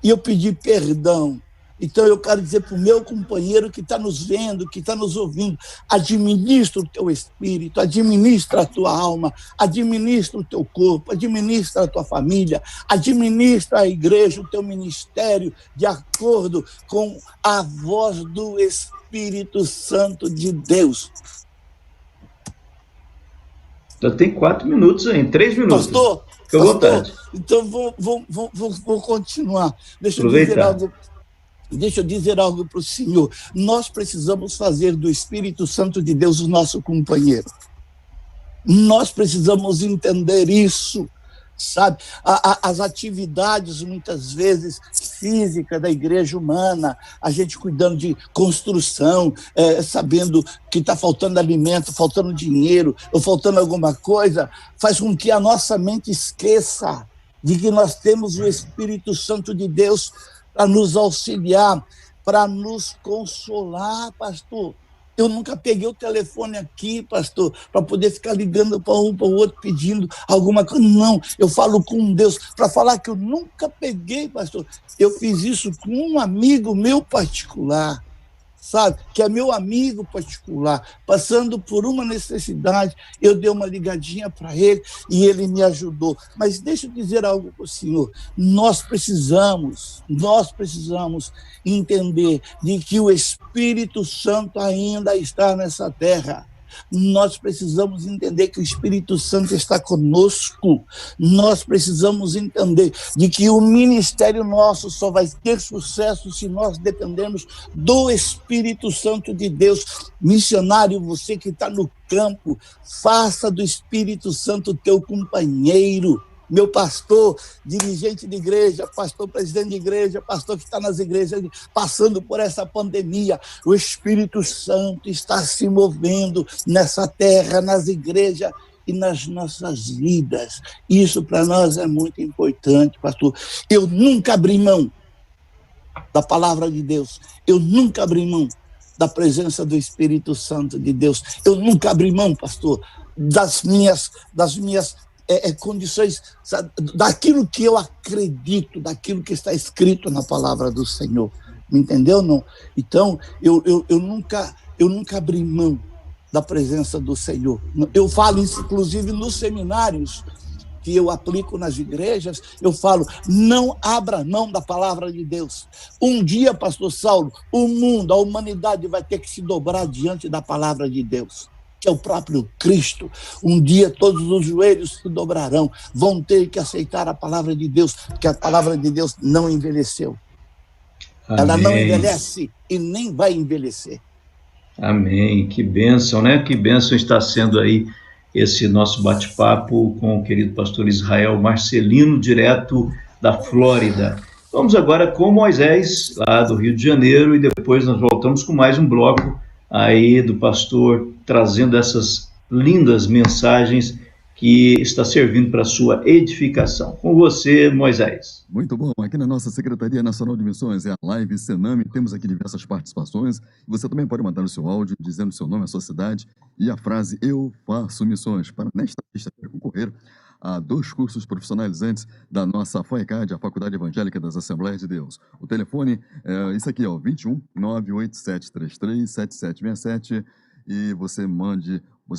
E eu pedi perdão. Então eu quero dizer para o meu companheiro que está nos vendo, que está nos ouvindo: administra o teu espírito, administra a tua alma, administra o teu corpo, administra a tua família, administra a igreja, o teu ministério, de acordo com a voz do Espírito Santo de Deus. Já tem 4 minutos aí, 3 minutos. Pastor, fica à vontade. Então vou continuar. Deixa eu dizer algo para o senhor. Nós precisamos fazer do Espírito Santo de Deus o nosso companheiro. Nós precisamos entender isso, sabe? As atividades, muitas vezes, físicas da igreja humana, a gente cuidando de construção, sabendo que está faltando alimento, faltando dinheiro, ou faltando alguma coisa, faz com que a nossa mente esqueça de que nós temos o Espírito Santo de Deus para nos auxiliar, para nos consolar, pastor. Eu nunca peguei o telefone aqui, pastor, para poder ficar ligando para um, para o outro, pedindo alguma coisa. Não, eu falo com Deus. Para falar que eu nunca peguei, pastor, eu fiz isso com um amigo meu particular, sabe? Que é meu amigo particular, passando por uma necessidade, eu dei uma ligadinha para ele e ele me ajudou. Mas deixa eu dizer algo para o senhor: nós precisamos entender de que o Espírito Santo ainda está nessa terra. Nós precisamos entender que o Espírito Santo está conosco. Nós precisamos entender de que o ministério nosso só vai ter sucesso se nós dependermos do Espírito Santo de Deus. Missionário, você que está no campo, faça do Espírito Santo teu companheiro. Meu pastor, dirigente de igreja, pastor, presidente de igreja, pastor que está nas igrejas passando por essa pandemia, o Espírito Santo está se movendo nessa terra, nas igrejas e nas nossas vidas. Isso para nós é muito importante, pastor. Eu nunca abri mão da palavra de Deus, eu nunca abri mão da presença do Espírito Santo de Deus. Eu nunca abri mão, pastor, das minhas condições, daquilo que eu acredito, daquilo que está escrito na palavra do Senhor. Me entendeu, não? Então, eu nunca abri mão da presença do Senhor. Eu falo isso, inclusive, nos seminários que eu aplico nas igrejas, eu falo, não abra mão da palavra de Deus. Um dia, pastor Saulo, o mundo, a humanidade vai ter que se dobrar diante da palavra de Deus, que é o próprio Cristo. Um dia todos os joelhos se dobrarão, vão ter que aceitar a palavra de Deus, porque a palavra de Deus não envelheceu. Amém. Ela não envelhece e nem vai envelhecer. Amém. Que bênção, né? Que bênção está sendo aí esse nosso bate-papo com o querido pastor Israel Marcelino, direto da Flórida. Vamos agora com Moisés, lá do Rio de Janeiro, e depois nós voltamos com mais um bloco aí do pastor trazendo essas lindas mensagens que está servindo para a sua edificação. Com você, Moisés. Muito bom. Aqui na nossa Secretaria Nacional de Missões, é a Live Senami, temos aqui diversas participações. Você também pode mandar o seu áudio, dizendo o seu nome, a sua cidade e a frase "Eu faço missões", para nesta sexta-feira concorrer a 2 cursos profissionalizantes da nossa FAECAD, a Faculdade Evangélica das Assembleias de Deus. O telefone é isso aqui, ó, 21 98733 7767, e você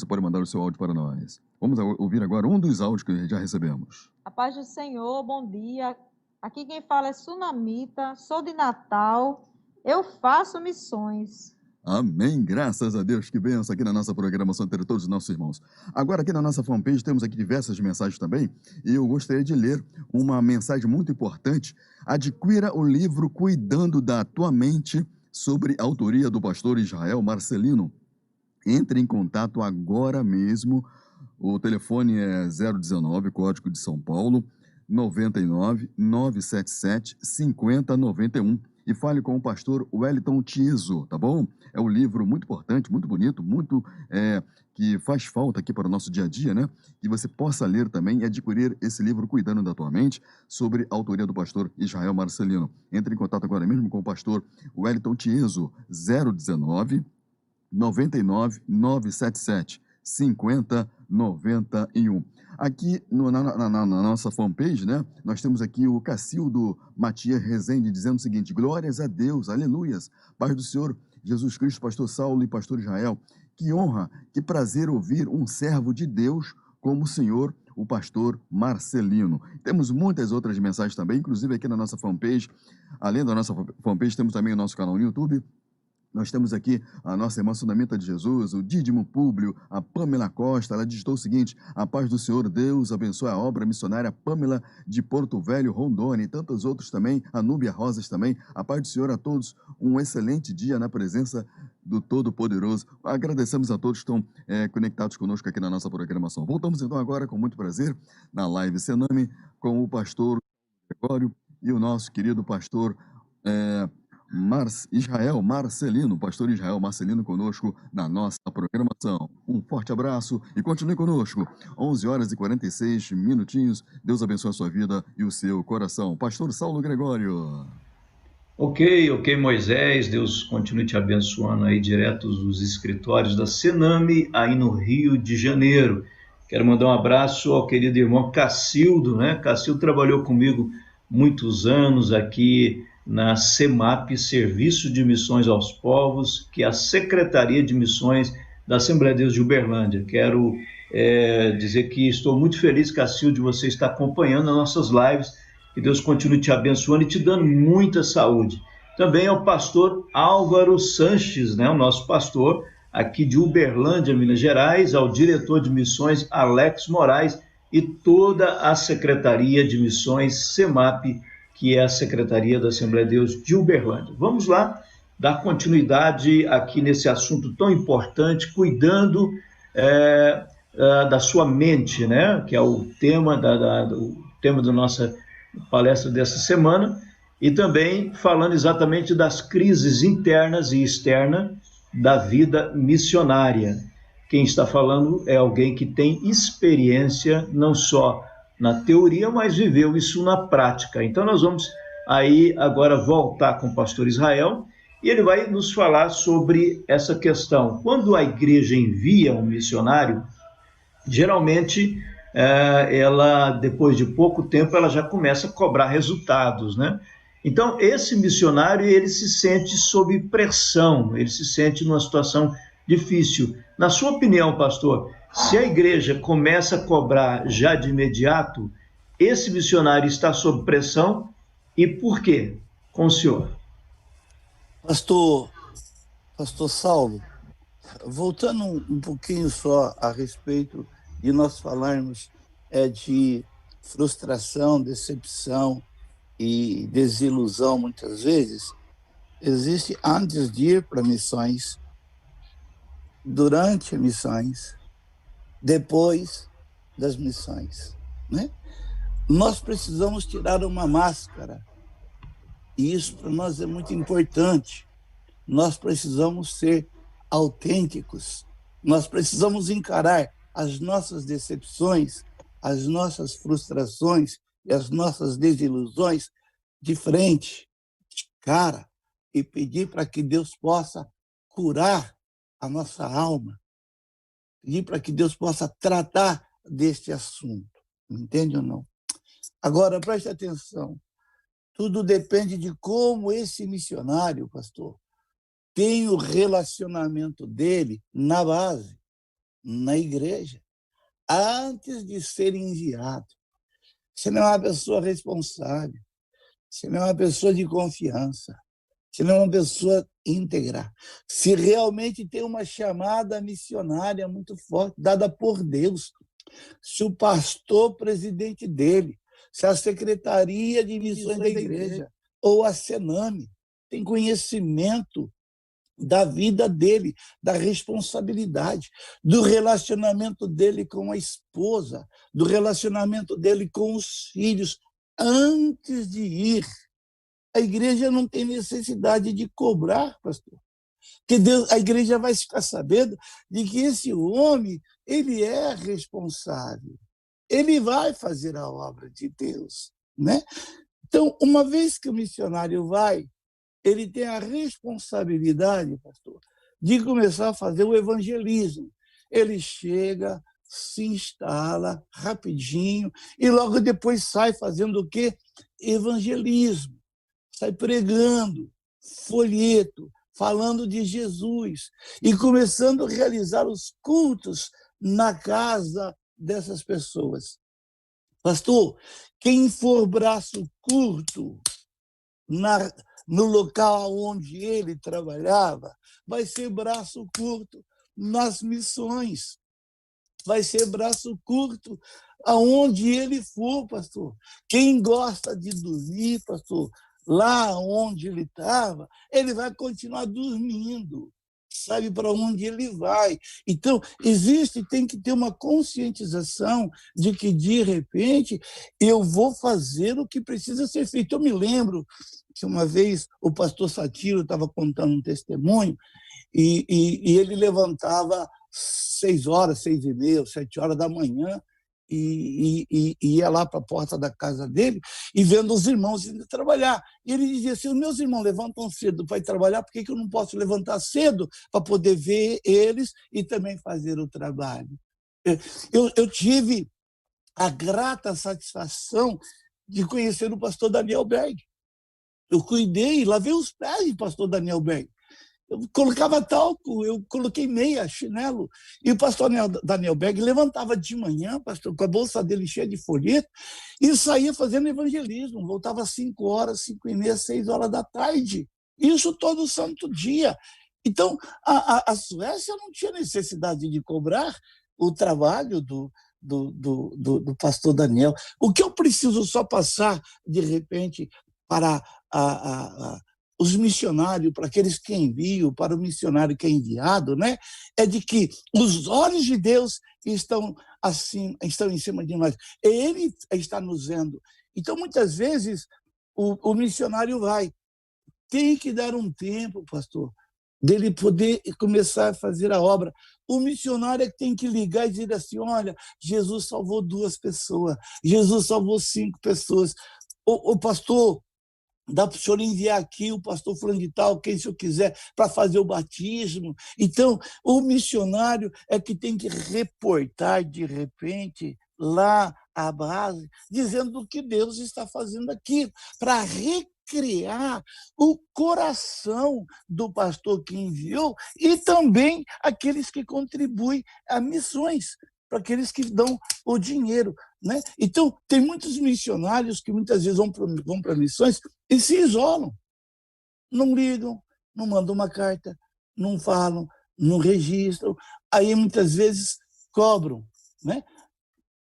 pode mandar o seu áudio para nós. Vamos ouvir agora um dos áudios que já recebemos. A paz do Senhor, bom dia. Aqui quem fala é Sunamita, sou de Natal, eu faço missões. Amém, graças a Deus, que bênção aqui na nossa programação ter todos os nossos irmãos. Agora aqui na nossa fanpage temos aqui diversas mensagens também, e eu gostaria de ler uma mensagem muito importante. Adquira o livro Cuidando da Tua Mente, sobre a autoria do pastor Israel Marcelino. Entre em contato agora mesmo, o telefone é 019, código de São Paulo, 99 977 5091. E fale com o pastor Wellington Tiso, tá bom? É um livro muito importante, muito bonito, muito que faz falta aqui para o nosso dia a dia, né? Que você possa ler também e adquirir esse livro Cuidando da Tua Mente, sobre a autoria do pastor Israel Marcelino. Entre em contato agora mesmo com o pastor Wellington Tiso, 019 99 977 5091. Aqui na nossa fanpage, né, nós temos aqui o Cacildo Matias Rezende dizendo o seguinte: glórias a Deus, aleluias, paz do Senhor Jesus Cristo, pastor Saulo e pastor Israel. Que honra, que prazer ouvir um servo de Deus como o senhor, o pastor Marcelino. Temos muitas outras mensagens também, inclusive aqui na nossa fanpage. Além da nossa fanpage, temos também o nosso canal no YouTube. Nós temos aqui a nossa irmã Sunamita de Jesus, o Dídimo Públio, a Pamela Costa. Ela digitou o seguinte: a paz do Senhor, Deus abençoe a obra missionária Pamela de Porto Velho, Rondônia, e tantos outros também, a Núbia Rosas também. A paz do Senhor a todos, um excelente dia na presença do Todo-Poderoso. Agradecemos a todos que estão conectados conosco aqui na nossa programação. Voltamos então agora com muito prazer na Live Senami com o pastor Gregório e o nosso querido pastor Israel Marcelino, pastor Israel Marcelino conosco na nossa programação. Um forte abraço e continue conosco. 11 horas e 46 minutinhos. Deus abençoe a sua vida e o seu coração. Pastor Saulo Gregório. Ok, Moisés. Deus continue te abençoando aí direto dos escritórios da Senami, aí no Rio de Janeiro. Quero mandar um abraço ao querido irmão Cacildo, né? Cacildo trabalhou comigo muitos anos aqui na CEMAP, Serviço de Missões aos Povos, que é a Secretaria de Missões da Assembleia de Deus de Uberlândia. Quero dizer que estou muito feliz, Cacildo, de você estar acompanhando as nossas lives, que Deus continue te abençoando e te dando muita saúde. Também ao pastor Álvaro Sanches, né, o nosso pastor aqui de Uberlândia, Minas Gerais, ao diretor de missões Alex Moraes e toda a Secretaria de Missões CEMAP, que é a Secretaria da Assembleia de Deus de Uberlândia. Vamos lá dar continuidade aqui nesse assunto tão importante, cuidando da sua mente, né? Que é o tema da nossa palestra dessa semana, e também falando exatamente das crises internas e externas da vida missionária. Quem está falando é alguém que tem experiência não só na teoria, mas viveu isso na prática. Então nós vamos aí agora voltar com o pastor Israel, e ele vai nos falar sobre essa questão. Quando a igreja envia um missionário, geralmente ela, depois de pouco tempo, ela já começa a cobrar resultados, né? Então, esse missionário, ele se sente sob pressão, ele se sente numa situação difícil. Na sua opinião, pastor, se a igreja começa a cobrar já de imediato, esse missionário está sob pressão, e por quê? Com o senhor. Pastor Saulo, voltando um pouquinho só a respeito de nós falarmos de frustração, decepção e desilusão, muitas vezes, existe antes de ir para missões, durante missões, depois das missões, né? Nós precisamos tirar uma máscara, e isso para nós é muito importante. Nós precisamos ser autênticos, nós precisamos encarar as nossas decepções, as nossas frustrações e as nossas desilusões de frente, de cara, e pedir para que Deus possa curar a nossa alma, pedir para que Deus possa tratar deste assunto. Entende ou não? Agora, preste atenção. Tudo depende de como esse missionário, pastor, tem o relacionamento dele na base, na igreja, antes de ser enviado. Se não é uma pessoa responsável, se não é uma pessoa de confiança, se não é uma pessoa íntegra, se realmente tem uma chamada missionária muito forte, dada por Deus, se o pastor presidente dele, se a Secretaria de Missões da Igreja ou a Sename tem conhecimento da vida dele, da responsabilidade, do relacionamento dele com a esposa, do relacionamento dele com os filhos, antes de ir. A igreja não tem necessidade de cobrar, pastor. Porque a igreja vai ficar sabendo de que esse homem, ele é responsável. Ele vai fazer a obra de Deus, né? Então, uma vez que o missionário vai, ele tem a responsabilidade, pastor, de começar a fazer o evangelismo. Ele chega, se instala rapidinho e logo depois sai fazendo o quê? Evangelismo. Sai pregando, folheto, falando de Jesus e começando a realizar os cultos na casa dessas pessoas. Pastor, quem for braço curto no local onde ele trabalhava, vai ser braço curto nas missões, vai ser braço curto aonde ele for, pastor. Quem gosta de dormir, pastor, lá onde ele estava, ele vai continuar dormindo, sabe para onde ele vai. Então, tem que ter uma conscientização de que, de repente, eu vou fazer o que precisa ser feito. Eu me lembro que uma vez o pastor Satiro estava contando um testemunho e ele levantava 6h, 6h30, 7h da manhã, e ia lá para a porta da casa dele e vendo os irmãos indo trabalhar. E ele dizia assim: os meus irmãos levantam cedo para ir trabalhar, por que eu não posso levantar cedo para poder ver eles e também fazer o trabalho? Eu tive a grata satisfação de conhecer o pastor Daniel Berg. Eu cuidei, lavei os pés do pastor Daniel Berg. Eu colocava talco, eu coloquei meia, chinelo. E o pastor Daniel Berg levantava de manhã, pastor, com a bolsa dele cheia de folheto, e saía fazendo evangelismo. Voltava às 5h, 5h30, 6h da tarde. Isso todo santo dia. Então, a Suécia não tinha necessidade de cobrar o trabalho do pastor Daniel. O que eu preciso só passar, de repente, para os missionários, para aqueles que enviam, para o missionário que é enviado, né? É de que os olhos de Deus estão em cima de nós. Ele está nos vendo. Então, muitas vezes, o missionário tem que dar um tempo, pastor, dele poder começar a fazer a obra. O missionário é que tem que ligar e dizer assim: olha, Jesus salvou 2 pessoas, Jesus salvou 5 pessoas. O pastor, dá para o senhor enviar aqui o pastor fulano de tal, quem o senhor quiser, para fazer o batismo. Então, o missionário é que tem que reportar, de repente, lá à base, dizendo o que Deus está fazendo aqui, para recriar o coração do pastor que enviou e também aqueles que contribuem a missões, para aqueles que dão o dinheiro. Né? Então, tem muitos missionários que muitas vezes vão para missões e se isolam, não ligam, não mandam uma carta, não falam, não registram, aí muitas vezes cobram. Né?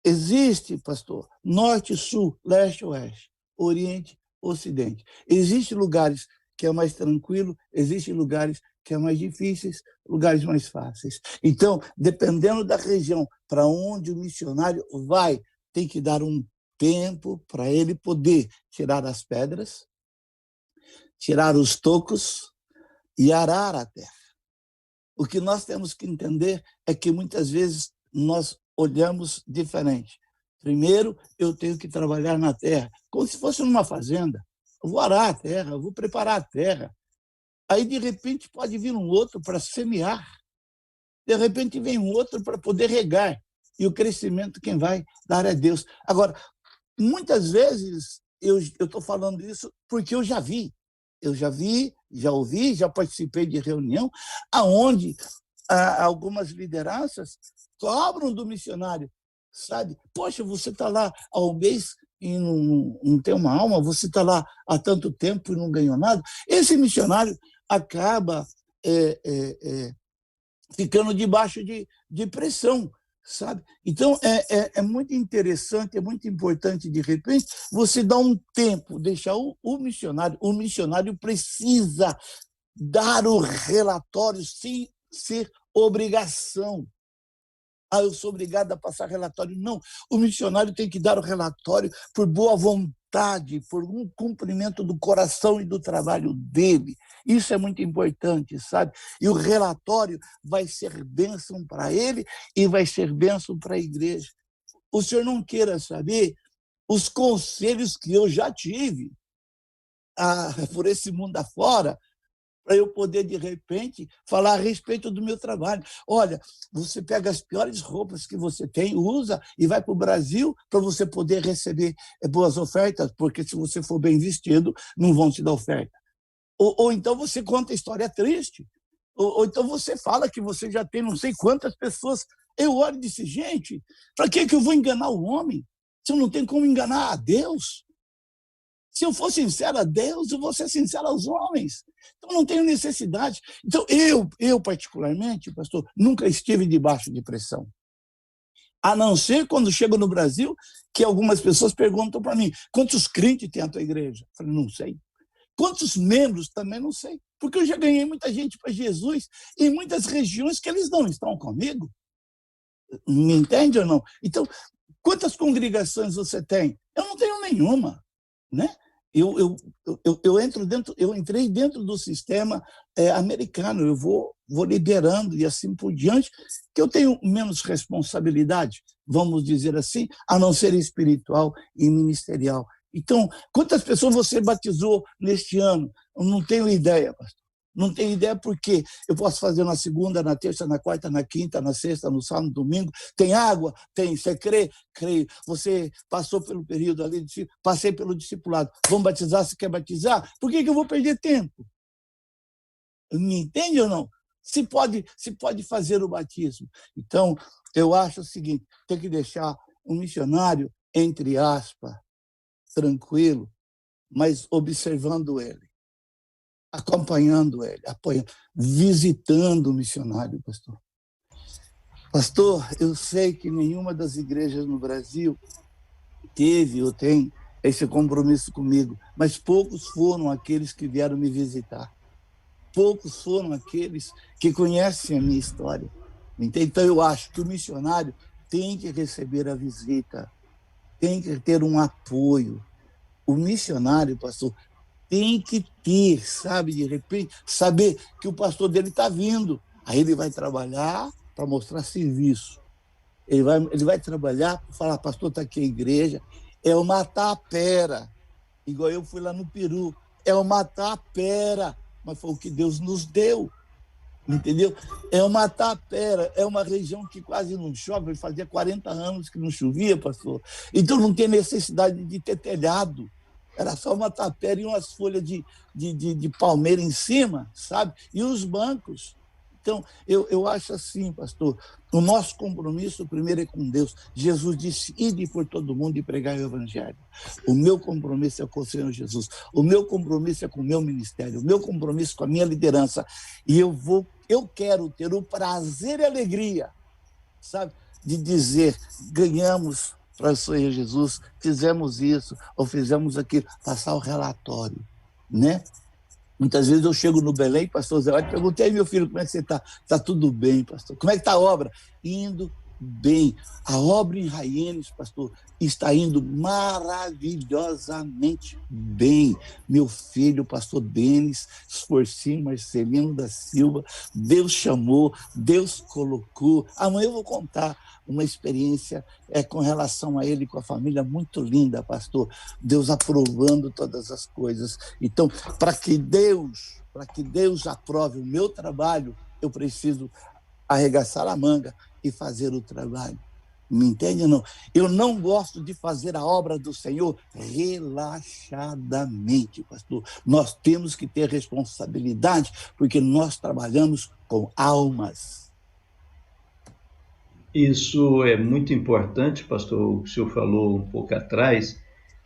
Existe, pastor, norte, sul, leste, oeste, oriente, ocidente. Existem lugares que é mais tranquilo, existem lugares que é mais difíceis, lugares mais fáceis. Então, dependendo da região para onde o missionário vai, tem que dar um tempo para ele poder tirar as pedras, tirar os tocos e arar a terra. O que nós temos que entender é que muitas vezes nós olhamos diferente. Primeiro, eu tenho que trabalhar na terra, como se fosse numa fazenda. Eu vou arar a terra, eu vou preparar a terra. Aí, de repente, pode vir um outro para semear. De repente, vem um outro para poder regar. E o crescimento quem vai dar é Deus. Agora, muitas vezes, eu estou falando isso porque eu já vi. Eu já vi, já ouvi, já participei de reunião onde algumas lideranças cobram do missionário, sabe? Poxa, você está lá há um mês e não tem uma alma, você está lá há tanto tempo e não ganhou nada. Esse missionário acaba ficando debaixo de pressão, sabe? Então, é muito interessante, é muito importante, de repente, você dar um tempo, deixar o missionário precisa dar o relatório sem ser obrigação. Eu sou obrigado a passar relatório. Não, o missionário tem que dar o relatório por boa vontade, por um cumprimento do coração e do trabalho dele. Isso é muito importante, sabe? E o relatório vai ser bênção para ele e vai ser bênção para a igreja. O senhor não queira saber os conselhos que eu já tive por esse mundo afora, para eu poder, de repente, falar a respeito do meu trabalho. Olha, você pega as piores roupas que você tem, usa e vai para o Brasil para você poder receber boas ofertas, porque se você for bem vestido, não vão te dar oferta. Ou então você conta história triste, ou então você fala que você já tem não sei quantas pessoas. Eu olho e disse, gente, para que eu vou enganar o homem? Se eu não tenho como enganar a Deus? Se eu for sincero a Deus, eu vou ser sincero aos homens. Então, não tenho necessidade. Então, eu particularmente, pastor, nunca estive debaixo de pressão. A não ser quando chego no Brasil, que algumas pessoas perguntam para mim, quantos crentes tem a tua igreja? Eu falei, não sei. Quantos membros? Também não sei. Porque eu já ganhei muita gente para Jesus em muitas regiões que eles não estão comigo. Me entende ou não? Então, quantas congregações você tem? Eu não tenho nenhuma. Né? Eu entrei dentro do sistema americano, eu vou liderando e assim por diante, que eu tenho menos responsabilidade, vamos dizer assim, a não ser espiritual e ministerial. Então, quantas pessoas você batizou neste ano? Eu não tenho ideia, pastor. Não tenho ideia porque eu posso fazer na segunda, na terça, na quarta, na quinta, na sexta, no sábado, no domingo. Tem água? Tem. Você crê? Creio. Você passou pelo período ali, passei pelo discipulado. Vamos batizar? Você quer batizar? Por que eu vou perder tempo? Me entende ou não? Se pode fazer o batismo. Então, eu acho o seguinte, tem que deixar um missionário, entre aspas, tranquilo, mas observando ele, acompanhando ele, apoiando, visitando o missionário, pastor. Pastor, eu sei que nenhuma das igrejas no Brasil teve ou tem esse compromisso comigo, mas poucos foram aqueles que vieram me visitar. Poucos foram aqueles que conhecem a minha história. Então, eu acho que o missionário tem que receber a visita, tem que ter um apoio. O missionário, pastor, tem que ter, sabe, de repente, saber que o pastor dele está vindo. Aí ele vai trabalhar para mostrar serviço. Ele vai trabalhar para falar, pastor, está aqui a igreja. É o matar a pera. Igual eu fui lá no Peru. é uma tapera, mas foi o que Deus nos deu. Entendeu? É uma tapera, é uma região que quase não chove, fazia 40 anos que não chovia, pastor. Então não tem necessidade de ter telhado. Era só uma tapera e umas folhas de palmeira em cima, sabe? E os bancos. Então, eu acho assim, pastor, o nosso compromisso primeiro é com Deus. Jesus disse, ide por todo mundo e pregar o evangelho. O meu compromisso é com o Senhor Jesus. O meu compromisso é com o meu ministério. O meu compromisso com a minha liderança. E eu quero ter o prazer e a alegria, sabe, de dizer, ganhamos para o Senhor Jesus, fizemos isso, ou fizemos aquilo, passar o relatório, né? Muitas vezes eu chego no Belém, pastor Zé, perguntei, meu filho, como é que você está? Está tudo bem, pastor. Como é que está a obra? Indo bem. A obra em Raienes, pastor, está indo maravilhosamente bem. Meu filho, pastor Denis, Esforcinho, Marcelino da Silva, Deus chamou, Deus colocou. Amanhã eu vou contar uma experiência com relação a ele, com a família, muito linda, pastor. Deus aprovando todas as coisas. Então, para que Deus aprove o meu trabalho, eu preciso arregaçar a manga e fazer o trabalho. Me entende ou não? Eu não gosto de fazer a obra do Senhor relaxadamente, pastor. Nós temos que ter responsabilidade, porque nós trabalhamos com almas. Isso é muito importante, pastor, o que o senhor falou um pouco atrás,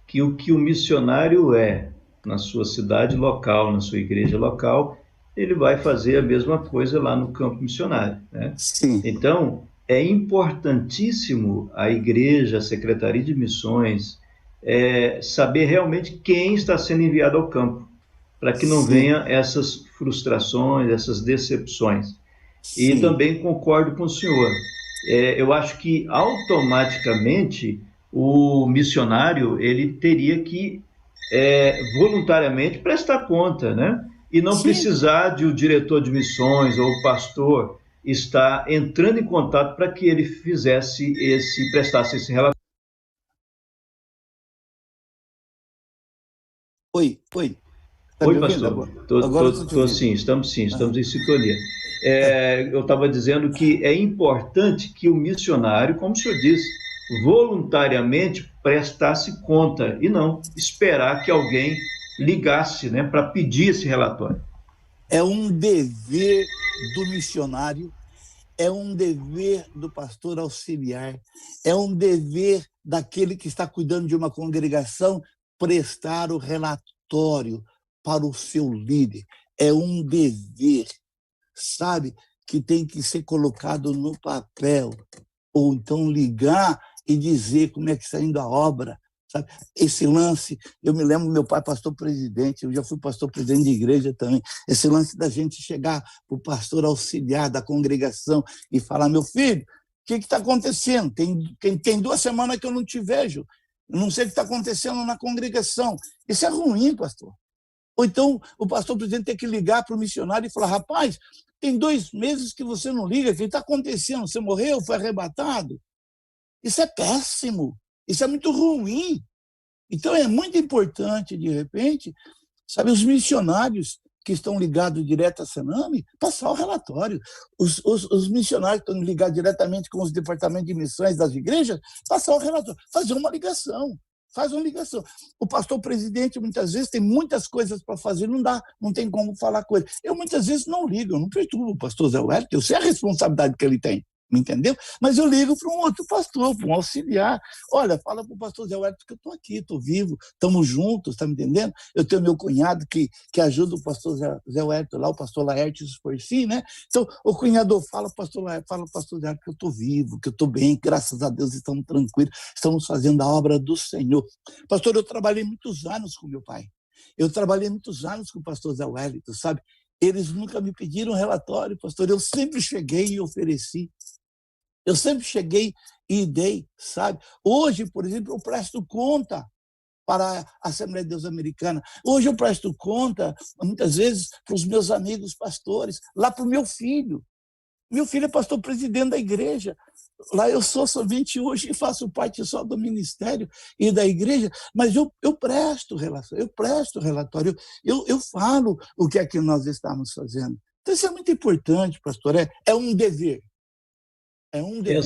que o missionário é na sua cidade local, na sua igreja local, ele vai fazer a mesma coisa lá no campo missionário, né? Sim. Então, é importantíssimo a igreja, a Secretaria de Missões, saber realmente quem está sendo enviado ao campo, para que não venha essas frustrações, essas decepções. Sim. E também concordo com o senhor. Eu acho que automaticamente o missionário ele teria que voluntariamente prestar conta, né? E não precisar de o diretor de missões ou o pastor estar entrando em contato para que ele prestasse esse relatório. Oi. Tá Oi, pastor. Estamos em sintonia. Eu estava dizendo que é importante que o missionário, como o senhor disse, voluntariamente prestasse conta e não esperar que alguém ligasse, né, para pedir esse relatório. É um dever do missionário, é um dever do pastor auxiliar, é um dever daquele que está cuidando de uma congregação prestar o relatório para o seu líder. É um dever, sabe, que tem que ser colocado no papel, ou então ligar e dizer como é que está indo a obra, sabe? Esse lance, eu me lembro, meu pai pastor presidente, eu já fui pastor presidente de igreja também, esse lance da gente chegar para o pastor auxiliar da congregação e falar, meu filho, o que está acontecendo? Tem 2 semanas que eu não te vejo, eu não sei o que está acontecendo na congregação. Isso é ruim, pastor. Ou então o pastor presidente tem que ligar para o missionário e falar, rapaz, tem 2 meses que você não liga, o que está acontecendo? Você morreu? Foi arrebatado? Isso é péssimo, isso é muito ruim. Então é muito importante, de repente, sabe, os missionários que estão ligados direto à Sename, passar o relatório. Os missionários que estão ligados diretamente com os departamentos de missões das igrejas, passar o relatório, fazer uma ligação. Faz uma ligação. O pastor presidente, muitas vezes, tem muitas coisas para fazer, não tem como falar com ele. Eu, muitas vezes, não ligo, eu não perturbo o pastor Zé Wellington, eu sei a responsabilidade que ele tem, me entendeu? Mas eu ligo para um outro pastor, para um auxiliar. Olha, fala para o pastor Zé Wellington que eu estou aqui, estou vivo, estamos juntos, está me entendendo? Eu tenho meu cunhado que ajuda o pastor Zé Wellington lá, o pastor Laertes por si, né? Então, o cunhador fala para o pastor Zé Wellington que eu estou vivo, que eu estou bem, graças a Deus estamos tranquilos, estamos fazendo a obra do Senhor. Pastor, eu trabalhei muitos anos com meu pai. Eu trabalhei muitos anos com o pastor Zé Wellington, sabe? Eles nunca me pediram relatório, pastor. Eu sempre cheguei e ofereci. Eu sempre cheguei e dei, sabe? Hoje, por exemplo, eu presto conta para a Assembleia de Deus Americana. Hoje eu presto conta, muitas vezes, para os meus amigos pastores, lá para o meu filho. Meu filho é pastor presidente da igreja. Lá eu sou somente hoje e faço parte só do ministério e da igreja, mas eu presto relação, eu presto relatório, eu falo o que é que nós estamos fazendo. Então isso é muito importante, pastor, é um dever. É um dever.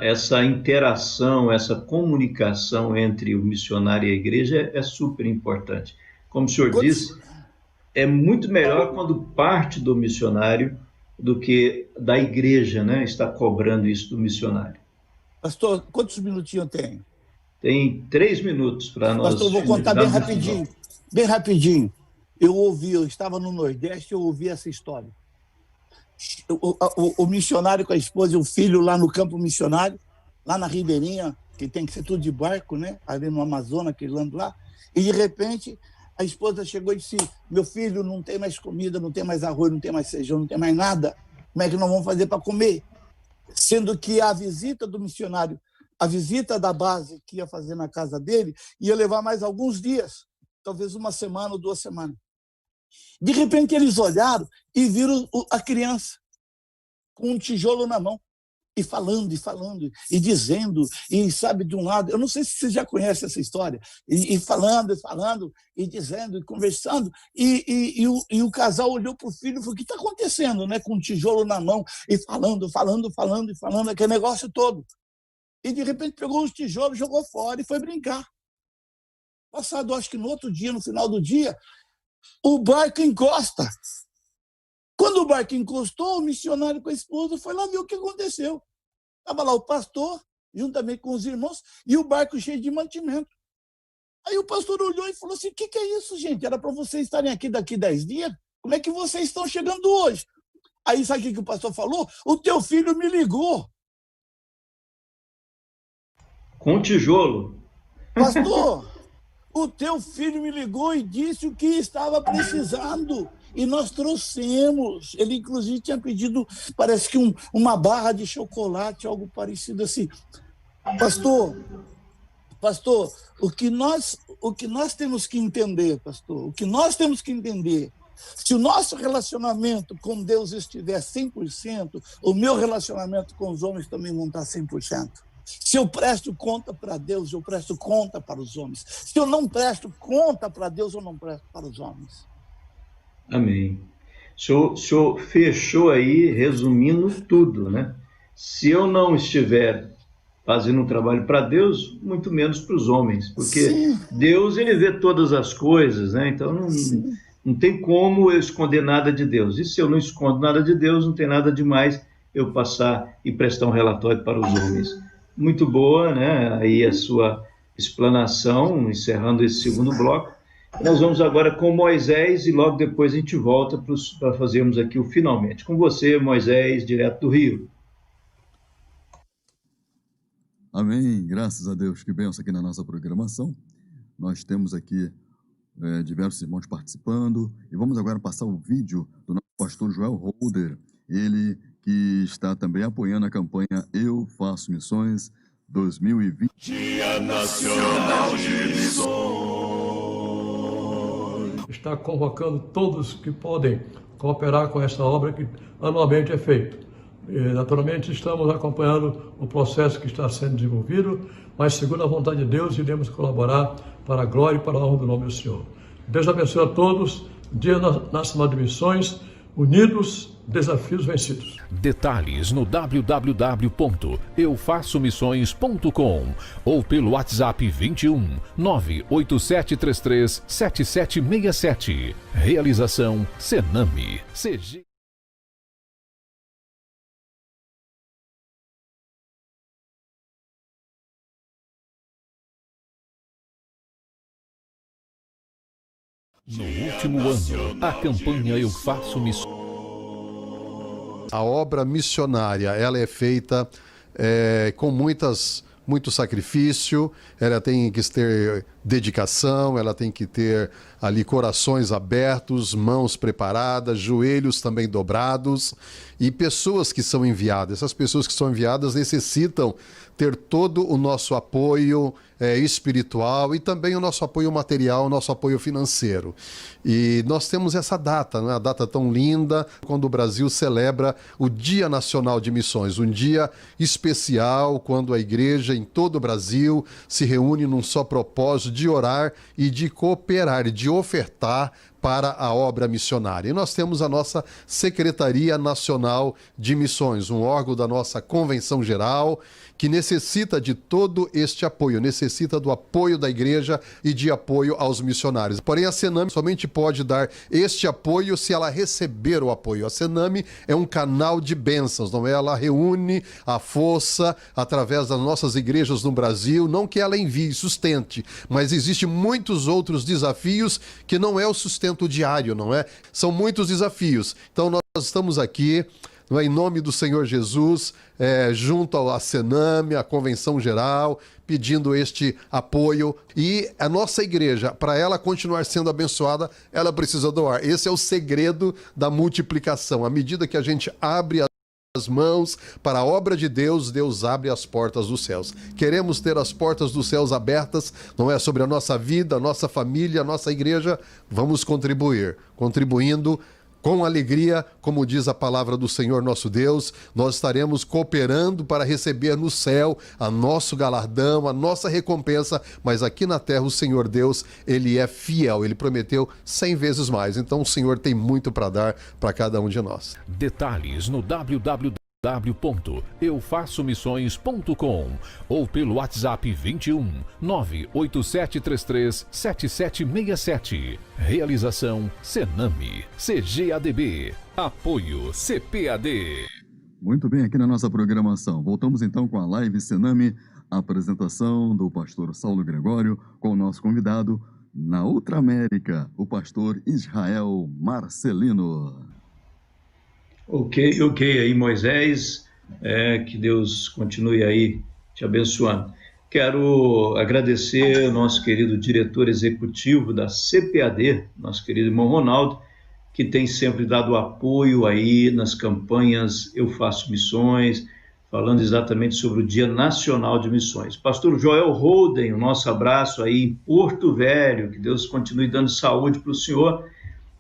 Essa interação, essa comunicação entre o missionário e a igreja é super importante. Como o senhor disse, é muito melhor quando parte do missionário do que da igreja, né, está cobrando isso do missionário. Pastor, quantos minutinhos eu tenho? Tem 3 minutos para nós. Pastor, vou contar bem rapidinho. Bem rapidinho. Eu estava no Nordeste, eu ouvi essa história. O missionário com a esposa e o filho lá no campo missionário, lá na Ribeirinha, que tem que ser tudo de barco, né? Ali no Amazonas, aquele lado lá. E de repente a esposa chegou e disse: meu filho, não tem mais comida, não tem mais arroz, não tem mais feijão, não tem mais nada. Como é que nós vamos fazer para comer? Sendo que a visita do missionário, a visita da base que ia fazer na casa dele, ia levar mais alguns dias, talvez 1 semana ou 2 semanas. De repente eles olharam e viram a criança com um tijolo na mão, e falando, e dizendo, e sabe, de um lado, eu não sei se você já conhece essa história, e falando, e dizendo, e conversando, e o casal olhou para o filho e falou: o que está acontecendo, né? Com um tijolo na mão, e falando, aquele negócio todo. E de repente pegou os tijolos, jogou fora e foi brincar. Passado, acho que no outro dia, no final do dia, o barco encosta. Quando o barco encostou, o missionário com a esposa foi lá ver o que aconteceu. Estava lá o pastor, juntamente com os irmãos, e o barco cheio de mantimento. Aí o pastor olhou e falou assim: o que é isso, gente? Era para vocês estarem aqui daqui 10 dias? Como é que vocês estão chegando hoje? Aí sabe o que o pastor falou? O teu filho me ligou. Com tijolo. Pastor, o teu filho me ligou e disse o que estava precisando. E nós trouxemos. Ele, inclusive, tinha pedido, parece que uma barra de chocolate, algo parecido assim. Pastor, o que nós temos que entender, pastor, se o nosso relacionamento com Deus estiver 100%, o meu relacionamento com os homens também não está 100%. Se eu presto conta para Deus, eu presto conta para os homens. Se eu não presto conta para Deus, eu não presto para os homens. Amém. O senhor fechou aí, resumindo tudo, né? Se eu não estiver fazendo um trabalho para Deus, muito menos para os homens, porque sim, Deus, ele vê todas as coisas, né? Então não tem como eu esconder nada de Deus. E se eu não escondo nada de Deus, não tem nada demais eu passar e prestar um relatório para os homens. Muito boa, né? Aí a sua explanação, encerrando esse segundo bloco. Nós vamos agora com Moisés e logo depois a gente volta para fazermos aqui o finalmente. Com você, Moisés, direto do Rio. Amém. Graças a Deus. Que bênção aqui na nossa programação. Nós temos aqui diversos irmãos participando e vamos agora passar o vídeo do nosso pastor Joel Holder, ele que está também apoiando a campanha Eu Faço Missões 2020. Dia Nacional de Missões. Está convocando todos que podem cooperar com essa obra que anualmente é feita. Naturalmente, estamos acompanhando o processo que está sendo desenvolvido, mas, segundo a vontade de Deus, iremos colaborar para a glória e para a honra do nome do Senhor. Deus abençoe a todos. Dia Nacional de Missões, unidos, desafios vencidos. Detalhes no www.eufaçomissões.com ou pelo WhatsApp 21 98733 7767. Realização Senami. CG. No último ano, a campanha Eu Faço Missões. A obra missionária, ela é feita com muito sacrifício, ela tem que ter dedicação, ela tem que ter ali corações abertos, mãos preparadas, joelhos também dobrados e pessoas que são enviadas. Essas pessoas que são enviadas necessitam ter todo o nosso apoio espiritual e também o nosso apoio material, o nosso apoio financeiro. E nós temos essa data, né? A data tão linda, quando o Brasil celebra o Dia Nacional de Missões, um dia especial, quando a igreja em todo o Brasil se reúne num só propósito de orar e de cooperar, e de ofertar para a obra missionária. E nós temos a nossa Secretaria Nacional de Missões, um órgão da nossa Convenção Geral, que necessita de todo este apoio, necessita do apoio da igreja e de apoio aos missionários. Porém, a Sename somente pode dar este apoio se ela receber o apoio. A Sename é um canal de bênçãos, não é? Ela reúne a força através das nossas igrejas no Brasil, não que ela envie, sustente, mas existem muitos outros desafios que não é o sustento diário, não é? São muitos desafios. Então, nós estamos aqui, em nome do Senhor Jesus, junto à Sename, à Convenção Geral, pedindo este apoio. E a nossa igreja, para ela continuar sendo abençoada, ela precisa doar. Esse é o segredo da multiplicação. À medida que a gente abre as mãos para a obra de Deus, Deus abre as portas dos céus. Queremos ter as portas dos céus abertas, não é, sobre a nossa vida, a nossa família, a nossa igreja. Vamos contribuir. Contribuindo com alegria, como diz a palavra do Senhor nosso Deus, nós estaremos cooperando para receber no céu a nosso galardão, a nossa recompensa, mas aqui na terra o Senhor Deus, Ele é fiel, Ele prometeu 100 vezes mais, então o Senhor tem muito para dar para cada um de nós. Detalhes no www.eufaçomissões.com ou pelo WhatsApp 21 98733 7767. Realização Sename, CGADB, apoio CPAD. Muito bem, aqui na nossa programação. Voltamos então com a Live Sename, a apresentação do pastor Saulo Gregório com o nosso convidado na Ultra América, o pastor Israel Marcelino. Ok aí, Moisés, que Deus continue aí te abençoando. Quero agradecer ao nosso querido diretor executivo da CPAD, nosso querido irmão Ronaldo, que tem sempre dado apoio aí nas campanhas Eu Faço Missões, falando exatamente sobre o Dia Nacional de Missões. Pastor Joel Holden, o nosso abraço aí em Porto Velho, que Deus continue dando saúde para o senhor.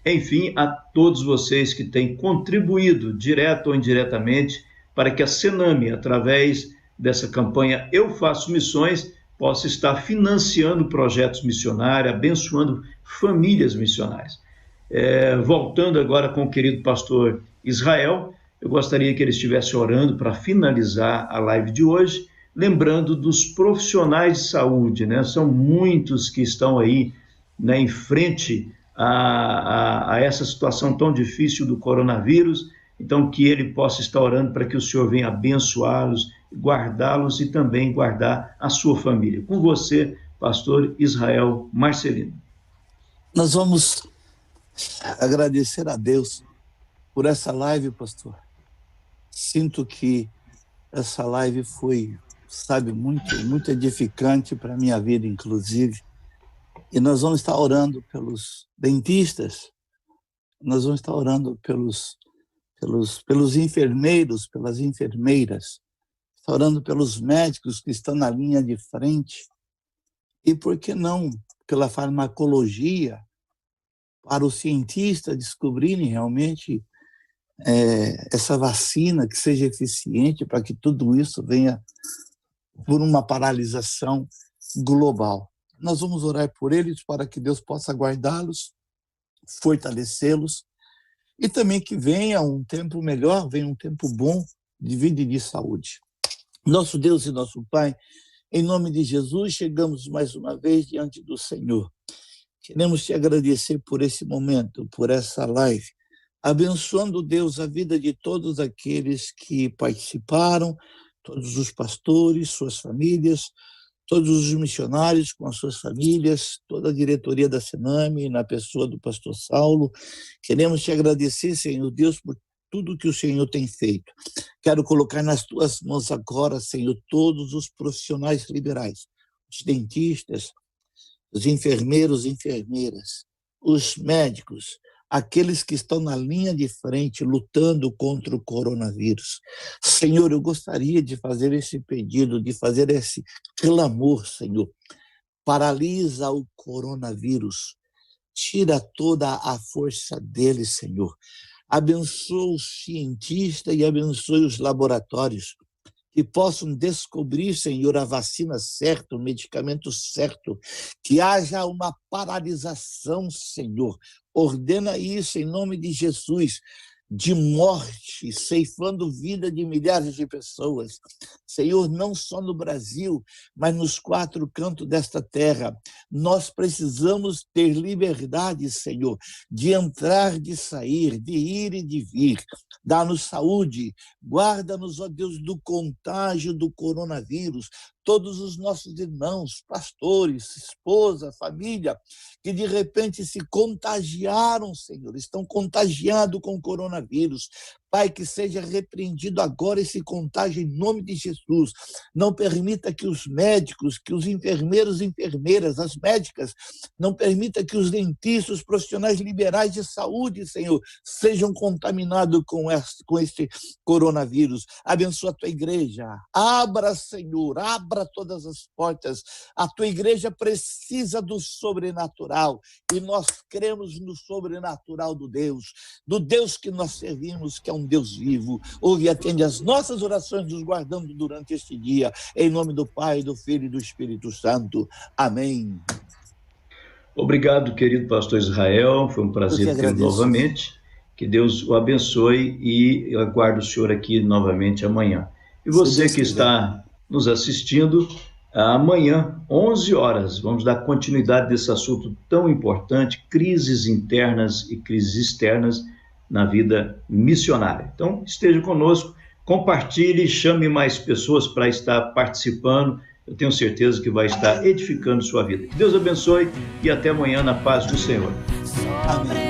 Enfim, a todos vocês que têm contribuído, direto ou indiretamente, para que a Sename, através dessa campanha Eu Faço Missões, possa estar financiando projetos missionários, abençoando famílias missionárias. Voltando agora com o querido pastor Israel, eu gostaria que ele estivesse orando para finalizar a live de hoje, lembrando dos profissionais de saúde, né? São muitos que estão aí, né, em frente a essa situação tão difícil do coronavírus, então que ele possa estar orando para que o Senhor venha abençoá-los, guardá-los e também guardar a sua família. Com você, pastor Israel Marcelino. Nós vamos agradecer a Deus por essa live, pastor. Sinto que essa live foi, muito edificante para a minha vida, inclusive. E nós vamos estar orando pelos dentistas, nós vamos estar orando pelos enfermeiros, pelas enfermeiras, está orando pelos médicos que estão na linha de frente, e por que não pela farmacologia, para os cientistas descobrirem realmente essa vacina que seja eficiente para que tudo isso venha por uma paralisação global. Nós vamos orar por eles para que Deus possa guardá-los, fortalecê-los e também que venha um tempo melhor, venha um tempo bom de vida e de saúde. Nosso Deus e nosso Pai, em nome de Jesus, chegamos mais uma vez diante do Senhor. Queremos te agradecer por esse momento, por essa live, abençoando, Deus, a vida de todos aqueles que participaram, todos os pastores, suas famílias, todos os missionários com as suas famílias, toda a diretoria da Sename, na pessoa do pastor Saulo. Queremos te agradecer, Senhor Deus, por tudo que o Senhor tem feito. Quero colocar nas tuas mãos agora, Senhor, todos os profissionais liberais, os dentistas, os enfermeiros e enfermeiras, os médicos, aqueles que estão na linha de frente lutando contra o coronavírus. Senhor, eu gostaria de fazer esse pedido, de fazer esse clamor, Senhor. Paralisa o coronavírus, tira toda a força dele, Senhor. Abençoa os cientistas e abençoe os laboratórios, que possam descobrir, Senhor, a vacina certa, o medicamento certo, que haja uma paralisação, Senhor. Ordena isso em nome de Jesus, de morte, ceifando vida de milhares de pessoas. Senhor, não só no Brasil, mas nos 4 cantos desta terra. Nós precisamos ter liberdade, Senhor, de entrar, de sair, de ir e de vir. Dá-nos saúde, guarda-nos, ó Deus, do contágio do coronavírus. Todos os nossos irmãos, pastores, esposa, família, que de repente se contagiaram, Senhor, estão contagiados com o coronavírus. Pai, que seja repreendido agora esse contágio em nome de Jesus. Não permita que os médicos, que os enfermeiros e enfermeiras, as médicas, não permita que os dentistas, os profissionais liberais de saúde, Senhor, sejam contaminados com este coronavírus. Abençoa a tua igreja. Abra, Senhor, abra todas as portas. A tua igreja precisa do sobrenatural e nós cremos no sobrenatural do Deus que nós servimos, que é um Deus vivo. Ouve e atende as nossas orações, nos guardando durante este dia. Em nome do Pai, do Filho e do Espírito Santo. Amém. Obrigado, querido pastor Israel. Foi um prazer tê-lo novamente. Que Deus o abençoe e eu aguardo o senhor aqui novamente amanhã. E você que está nos assistindo, amanhã, 11 horas, vamos dar continuidade desse assunto tão importante, crises internas e crises externas na vida missionária. Então, esteja conosco, compartilhe, chame mais pessoas para estar participando. Eu tenho certeza que vai estar edificando sua vida. Que Deus abençoe e até amanhã na paz do Senhor. Amém.